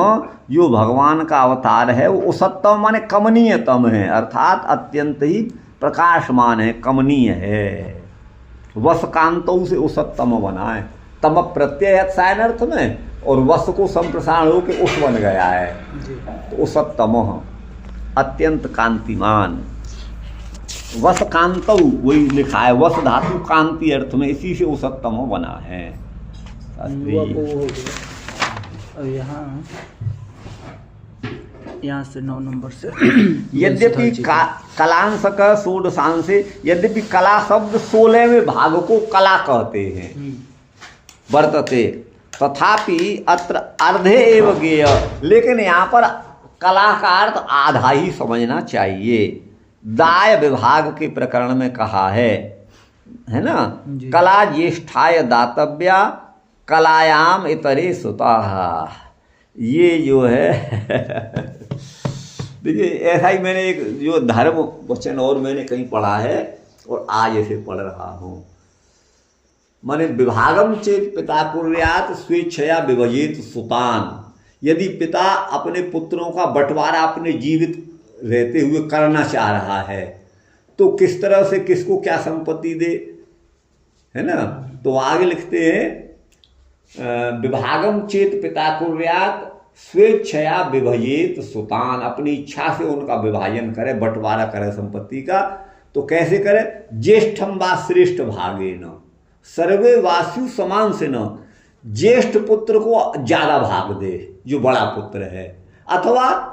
जो भगवान का अवतार है वो उसत्तम माने कमनीयतम है, अर्थात अत्यंत ही प्रकाशमान है, कमनीय है। वस कांतौ से उसत्तम बना है, तम प्रत्यय है सायन अर्थ में, और वस को संप्रसारण हो के उस बन गया है, तो उसत्तम अत्यंत कांतिमान। वस कांतौ वही लिखा है, वस धातु कांति अर्थ में, इसी से उसत्तम बना है। अब यहाँ से 9 नंबर से यद्यपि कलांश का षोडशांश, यद्यपि कला शब्द 16वें भाग को कला कहते हैं, वर्तते तथापि अत्र अर्धे एव गेय, लेकिन यहाँ पर कला का अर्थ आधा ही समझना चाहिए। दाय विभाग के प्रकरण में कहा है ना, कला ज्येष्ठाय दातव्या कलायाम इतरे सुता, ये जो है देखिए ऐसा ही मैंने एक जो धर्म वचन और मैंने कहीं पढ़ा है और आज ऐसे पढ़ रहा हूँ, माने विभागम चेत पिता कुर्यात स्वेच्छया विभजित सुतान, यदि पिता अपने पुत्रों का बंटवारा अपने जीवित रहते हुए करना चाह रहा है तो किस तरह से किसको क्या संपत्ति दे, है ना। तो आगे लिखते हैं विभागम चेत पिता कुर्यात स्वेच्छया विभजित सुतान, अपनी इच्छा से उनका विभाजन करे, बंटवारा करे संपत्ति का। तो कैसे करे, ज्येष्ठम व श्रेष्ठ भागे न सर्वे वास्यु समान से न, ज्येष्ठ पुत्र को ज्यादा भाग दे जो बड़ा पुत्र है, अथवा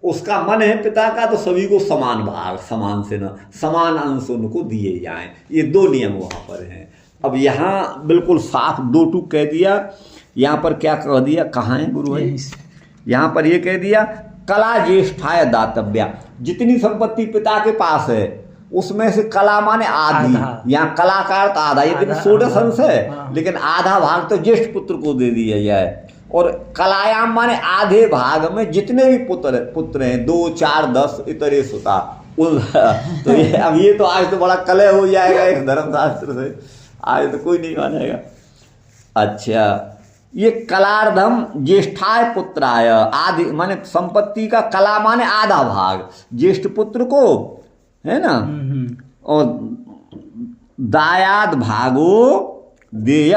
उसका मन है पिता का तो सभी को समान भाग, समान से न समान अंश उनको दिए जाएं। ये 2 नियम वहाँ पर हैं। अब यहाँ बिल्कुल साफ 2 टूक कह दिया। यहाँ पर क्या कह दिया, कहाँ है गुरु भाई, यहाँ पर ये कह दिया कला ज्येष्ठाय दातव्या, जितनी संपत्ति पिता के पास है उसमें से कला माने आधी, यहाँ कलाकार तो आधा, ये षोडश अंश है, लेकिन आधा भाग तो ज्येष्ठ पुत्र को दे दिया जाए। और कलायाम माने आधे भाग में जितने भी पुत्र हैं 2, 4, 10 इतरे सुता, तो ये अब ये तो आज तो बड़ा कलह हो जाएगा इस धर्मशास्त्र से, आज तो कोई नहीं मानेगा। अच्छा, ये कलार्धम ज्येष्ठाय पुत्राय, आदि माने संपत्ति का कला माने आधा भाग ज्येष्ठ पुत्र को, है ना, और दायाद भागो देय,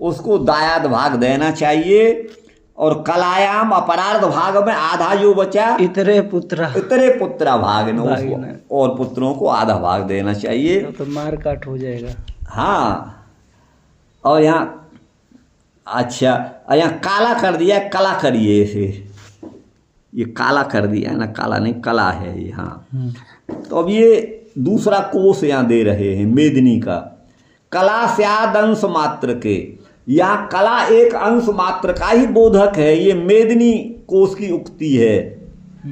उसको दायाद भाग देना चाहिए। और कलायाम अपरार्ध भाग में आधा जो बचा इतरे पुत्रा भाग न, उसको और पुत्रों को आधा भाग देना चाहिए, तो मार काट हो जाएगा। हाँ, और यहाँ अच्छा यहाँ काला कर दिया, कला करिए इसे, ये काला कर दिया है ना, काला नहीं कला है ये। हाँ, तो अब ये दूसरा कोष यहाँ दे रहे हैं मेदिनी का, कला स्याद अंश मात्र के, यहाँ कला एक अंश मात्र का ही बोधक है, ये मेदिनी कोष की उक्ति है।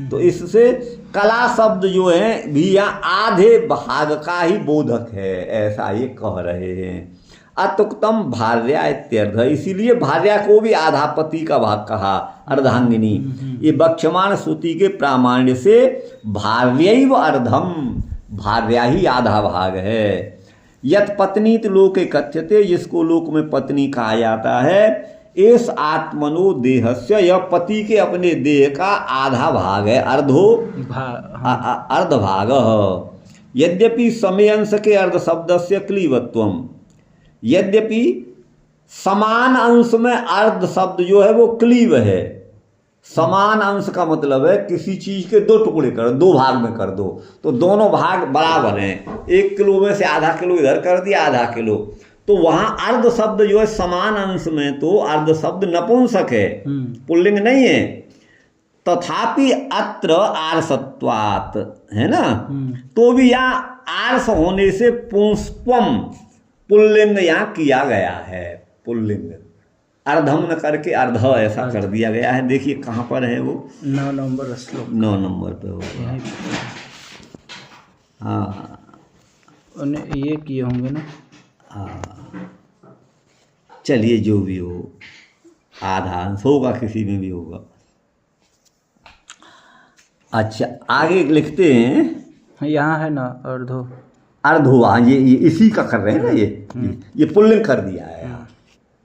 तो इससे कला शब्द जो है भी यहाँ आधे भाग का ही बोधक है, ऐसा ये कह रहे हैं। अतुक्तम भार्या इत्यर्थ, इसीलिए भार्या को भी आधापति का भाग कहा, अर्धांगिनी। ये बक्षमान श्रुति के प्रामाण्य से भार्यैव अर्धम, भार्या ही आधा भाग है। यत पत्नीत लोके कथ्यते, जिसको लोक में पत्नी कहा जाता है, इस आत्मनो देहस्य, यह पति के अपने देह का आधा भाग है, अर्ध भाग। यद्यपि समय अंश के अर्ध शब्द से क्लीवत्वम, यद्यपि समान अंश में अर्ध शब्द जो है वो क्लीव है। समान अंश का मतलब है किसी चीज के 2 टुकड़े कर, 2 भाग में कर दो तो दोनों भाग बराबर हैं। 1 किलो में से आधा किलो इधर कर दिया, आधा किलो, तो वहां अर्ध शब्द जो है समान अंश में तो अर्ध शब्द नपुंसक है, पुल्लिंग नहीं है। तथापि अत्र आर्सत्वात्, है ना, तो भी यहाँ आर्स होने से पुंस्त्वम पुल्लिंग यहाँ किया गया है, पुल्लिंग अर्धम न करके अर्ध ऐसा कर दिया गया है। देखिए कहाँ पर है वो, 9 नंबर श्लोक, 9 नंबर पे होगा। हाँ, उन्हें ये किए होंगे ना। हाँ, चलिए जो भी हो, आधा अंश होगा, किसी में भी होगा। अच्छा, आगे लिखते हैं, यहाँ है ना अर्धो, ये इसी का कर रहे हैं ना, ये पुल्लिंग कर दिया है यहाँ।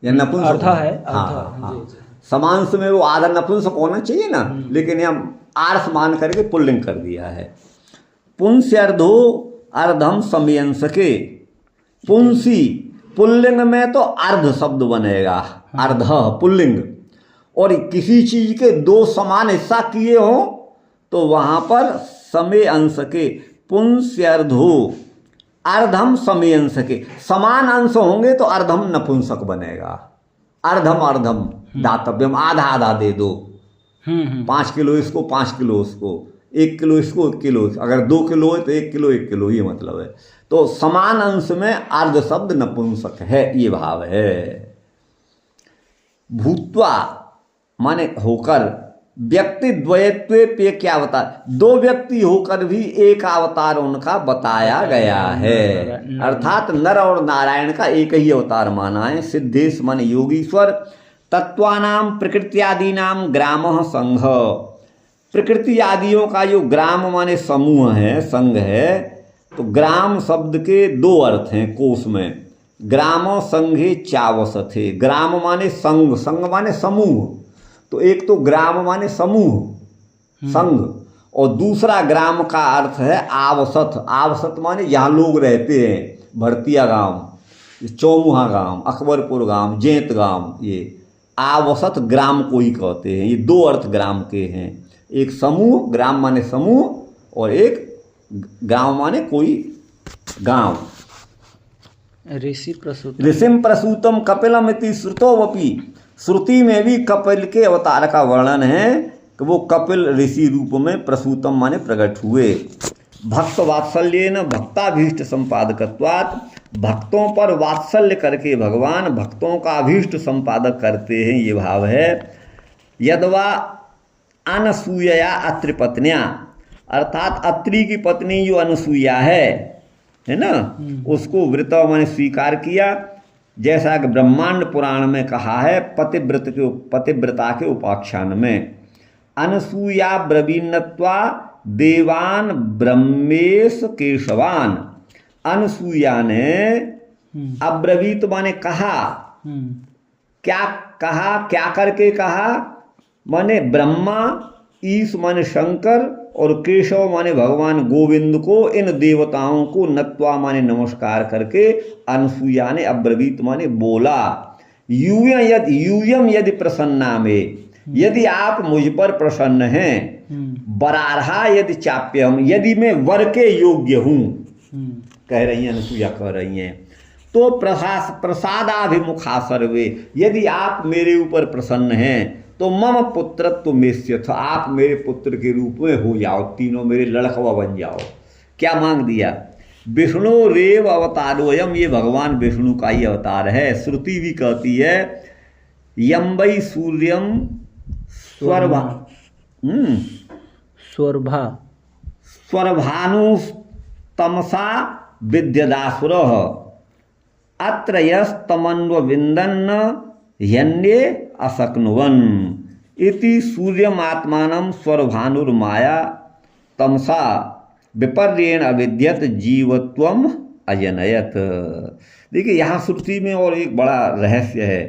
या नपुंसक अर्धा है, हाँ अर्धा, हाँ, जी। समांश में वो आधा नपुंसक होना चाहिए ना, लेकिन यहाँ आर्स मान करके पुल्लिंग कर दिया है। पुंस्यर्धो अर्धम समयंसके, पुंसी पुल्लिंग में तो अर्ध शब्द बनेगा, अर्ध पुल्लिंग, और किसी चीज के दो समान हिस्सा किए हो तो वहां पर समय अंश के, पुंस्यर्धो अर्धम समय अंश के, समान अंश होंगे तो अर्धम नपुंसक बनेगा। अर्धम अर्धम दातव्यम, आधा आधा दे दो, 5 किलो इसको 5 किलो उसको, 1 किलो इसको 1 किलो, अगर 2 किलो है तो 1 किलो 1 किलो, ये मतलब है। तो समान अंश में अर्ध शब्द नपुंसक है, ये भाव है। भूत्वा माने होकर, व्यक्ति द्वयत्वे पे क्या अवतार, दो व्यक्ति होकर भी एक अवतार उनका बताया गया है, अर्थात नर और नारायण का एक ही अवतार माना है। सिद्धेश माने योगीश्वर, तत्वानाम प्रकृति आदि नाम ग्राम संघ, प्रकृति आदियों का जो ग्राम माने समूह है, संघ है, तो ग्राम शब्द के दो अर्थ हैं कोश में। ग्राम संघे चावसथे, ग्राम माने संघ, संघ माने समूह, तो एक तो ग्राम माने समूह संघ, और दूसरा ग्राम का अर्थ है आवसत, आवसत माने यहाँ लोग रहते हैं, भरतिया गांव, चौमुहा गांव, अकबरपुर गांव, जेत गांव, ये आवसत ग्राम को ही कहते हैं। ये दो अर्थ ग्राम के हैं, एक समूह, ग्राम माने समूह, और एक गांव माने कोई गांव। ऋषि प्रसूत, ऋषिम प्रसूतम कपिलम इति श्रुतोवपि, श्रुति में भी कपिल के अवतार का वर्णन है कि वो कपिल ऋषि रूप में प्रसूतम माने प्रकट हुए। भक्त वात्सल्येन भक्ताभीष्ट संपादकत्वात्, भक्तों पर वात्सल्य करके भगवान भक्तों का अभीष्ट संपादक करते हैं, ये भाव है। यदवा अनसूया अत्रि पत्न्या, अर्थात अत्रि की पत्नी जो अनसूया है ना, उसको व्रत माने स्वीकार किया, जैसा कि ब्रह्मांड पुराण में कहा है पतिव्रता के उपाख्यान में। अनसूया ब्रवीणत्वा देवान ब्रह्मेश केशवान, अनसूया ने अब्रवीत माने कहा, क्या कहा, क्या करके कहा, माने ब्रह्मा, ईश माने शंकर, और केशव माने भगवान गोविंद को, इन देवताओं को नत्वा माने नमस्कार करके अनसूया ने अब्रवीत माने बोला। यूयम यदि प्रसन्ना में, यदि आप मुझ पर प्रसन्न हैं, बरारहा यदि चाप्यम, यदि मैं वर के योग्य हूं, कह रही हैं अनसूया, कह रही हैं, तो प्रसादाभिमुखा सर्वे, यदि आप मेरे ऊपर प्रसन्न हैं तो मम पुत्रत्व मेस्यथ, आप मेरे पुत्र के रूप में हो जाओ, तीनों मेरे लड़कवा बन जाओ। क्या मांग दिया, विष्णु रेव अवतारोयम, ये भगवान विष्णु का ही अवतार है। श्रुति भी कहती है यम्बई सूर्यम स्वरभा स्वरभा स्वरभानु तमसा विद्यदासुर, अत्र यस्तमन्व विन्दन्न यन्ये असक्नुवन, इति सूर्यमात्मानं स्वरभानुर्माया तमसा विपर्येण अविद्यत जीवत्वम अजनयत। देखिए यहाँ श्रुति में और एक बड़ा रहस्य है।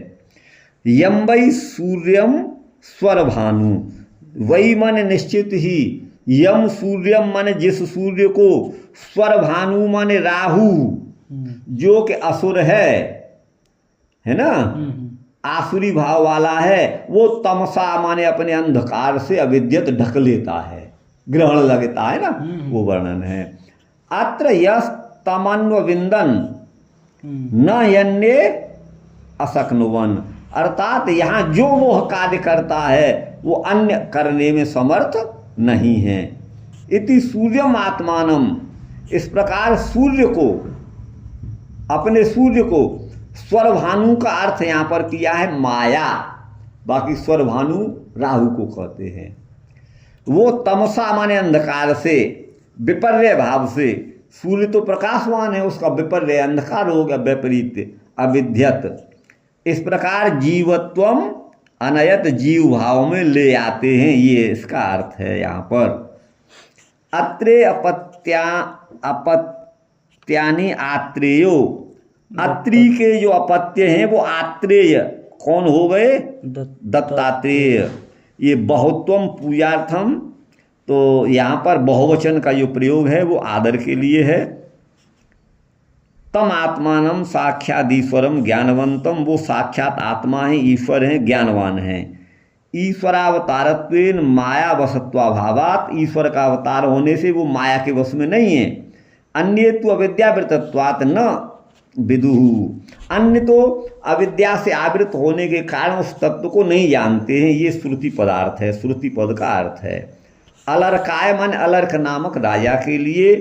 यम्बई सूर्यम स्वरभानु, वही माने निश्चित ही, यम सूर्यम माने जिस सूर्य को, स्वरभानु माने राहु जो कि असुर है ना, आसुरी भाव वाला है, वो तमसा माने अपने अंधकार से अविद्यत ढक लेता है, ग्रहण लगता है ना, वो वर्णन है। अत्र यस तमन्व विंदन न यन्ये असक्नुवन, अर्थात यहाँ जो मोह कार्य करता है वो अन्य करने में समर्थ नहीं है। इति सूर्यम आत्मानम, इस प्रकार सूर्य को, अपने सूर्य को, स्वरभानु का अर्थ यहाँ पर किया है माया, बाकी स्वरभानु राहु को कहते हैं। वो तमसा माने अंधकार से, विपर्य भाव से, सूर्य तो प्रकाशवान है, उसका विपर्य अंधकार हो गया, विपरीत अविद्यत, इस प्रकार जीवत्वम अनयत जीव भाव में ले आते हैं, ये इसका अर्थ है यहाँ पर। अत्रे अपत्यानि आत्रेयो अत्रि के जो अपत्य हैं वो आत्रेय कौन हो गए? दत्तात्रेय। ये बहुत्वम पूजार्थम, तो यहाँ पर बहुवचन का जो प्रयोग है वो आदर के लिए है। तम आत्मानम साक्षादीश्वरम ज्ञानवंतम, वो साक्षात आत्मा है, ईश्वर हैं, ज्ञानवान हैं। ईश्वरावतारत्वेन माया वशत्वाभावात, ईश्वर का अवतार होने से वो माया के वश में नहीं है। अन्य तो अविद्यावृतत्वात् न विदुहु, अन्य तो अविद्या से आवृत होने के कारण उस तत्व को नहीं जानते हैं। ये श्रुति पदार्थ है, श्रुति पद का अर्थ है। अलर्काय मन अलर्क नामक राजा के लिए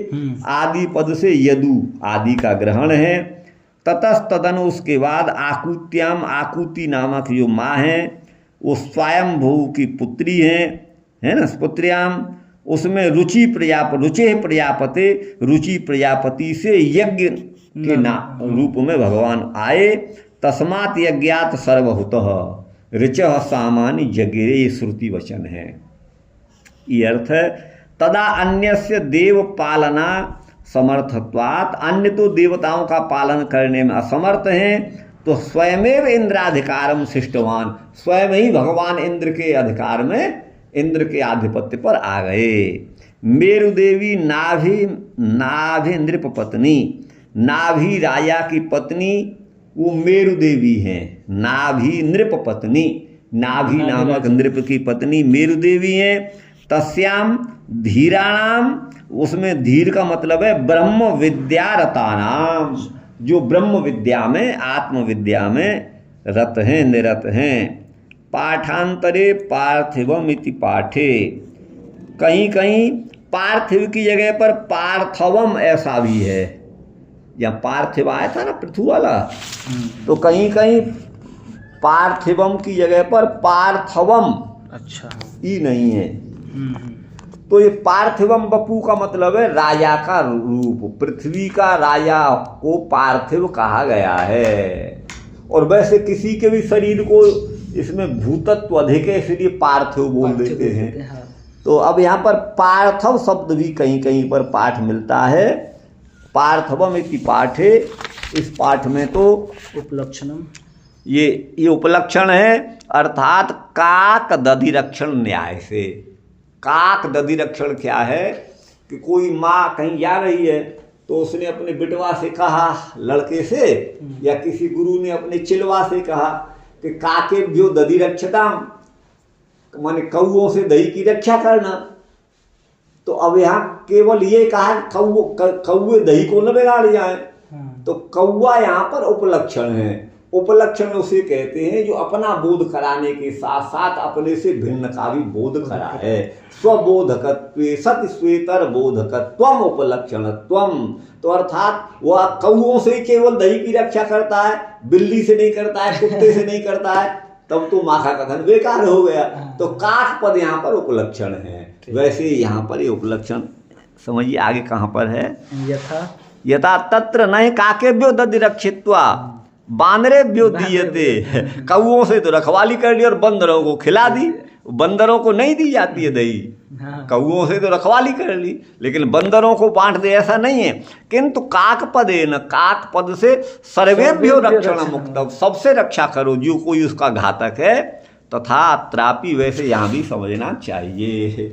आदि पद से यदु आदि का ग्रहण है। ततस्तदन उसके बाद आकुत्याम, आकुति नामक जो माँ है वो स्वयंभू की पुत्री है ना, पुत्र्याम, उसमें रुचि प्रजापते, रुचि प्रजापति से यज्ञ के रूप में भगवान आए। तस्मात् यज्ञात सर्वहुतः ऋचः सामान्य जगेरे, ये श्रुति वचन है। ये अर्थ है। तदा अन्यस्य देव पालना समर्थत्वात्, अन्य तो देवताओं का पालन करने में असमर्थ हैं, तो स्वयमेव इंद्राधिकारम शिष्टवान, स्वयं ही भगवान इंद्र के अधिकार में, इंद्र के आधिपत्य पर आ गए। मेरुदेवी नाभि नृप पत्नी, नाभि राजा की पत्नी वो मेरु देवी हैं। नाभि नृप पत्नी, नाभि नामक नृप की पत्नी मेरु देवी हैं। तस्याम धीराणाम, उसमें धीर का मतलब है ब्रह्म विद्यारतानाम, जो ब्रह्म विद्या में, आत्म विद्या में रत हैं, निरत हैं। पाठांतरे पार्थिवम इति पाठे, कहीं कहीं पार्थिव की जगह पर पार्थवम ऐसा भी है। या पार्थिव आया था ना पृथ्वी वाला, तो कहीं कहीं पार्थिवम की जगह पर पार्थवम, अच्छा, ई नहीं है। तो ये पार्थिवम बपू का मतलब है राजा का रूप, पृथ्वी का राजा को पार्थिव कहा गया है। और वैसे किसी के भी शरीर को इसमें भूतत्व अधिक है, इसलिए पार्थिव बोल देते हैं। हाँ। तो अब यहाँ पर पार्थव शब्द भी कहीं कहीं पर पाठ मिलता है। पार्थवम इति पाठे, इस पाठ में तो उपलक्षणम, ये उपलक्षण है, अर्थात काक दधिरक्षण न्याय से। काक दधिरक्षण क्या है कि कोई माँ कहीं जा रही है तो उसने अपने बिटवा से कहा, लड़के से, या किसी गुरु ने अपने चिलवा से कहा कि काके जो दधिरक्षताम, माने कौओं से दही की रक्षा करना। तो अब यहाँ केवल ये कहा कौए दही को न बिगाड़ जाए, तो कौआ यहाँ पर उपलक्षण है। उपलक्षण उसे कहते हैं जो अपना बोध कराने के साथ साथ अपने से भिन्न का भी बोध कराए। स्वबोधकत्वे सति श्वेतर बोधकत्वम उपलक्षणत्वम, तो अर्थात वह कौओं से ही केवल दही की रक्षा करता है, बिल्ली से नहीं करता है, कुत्ते से नहीं करता है, तब तो माँ का कथन बेकार हो गया। तो काक पद यहाँ पर उपलक्षण है। वैसे यहाँ पर ये उपलक्षण समझिए आगे कहाँ पर है। यथा तत्र नहीं काकेभ्यो दधिरक्षित्वा बानरेभ्यो दीयते, कौओं से तो रखवाली कर ली और बंदरों को खिला दी। बंदरों को नहीं दी जाती है दही, कौओं से तो रखवाली कर ली, लेकिन बंदरों को बांट दे ऐसा नहीं है। किंतु काक पदे न, काक पद से सर्वेभ्यो रक्षण मुक्त, सबसे रक्षा करो जो कोई उसका घातक है। तथा त्रापि, वैसे यहाँ भी समझना चाहिए।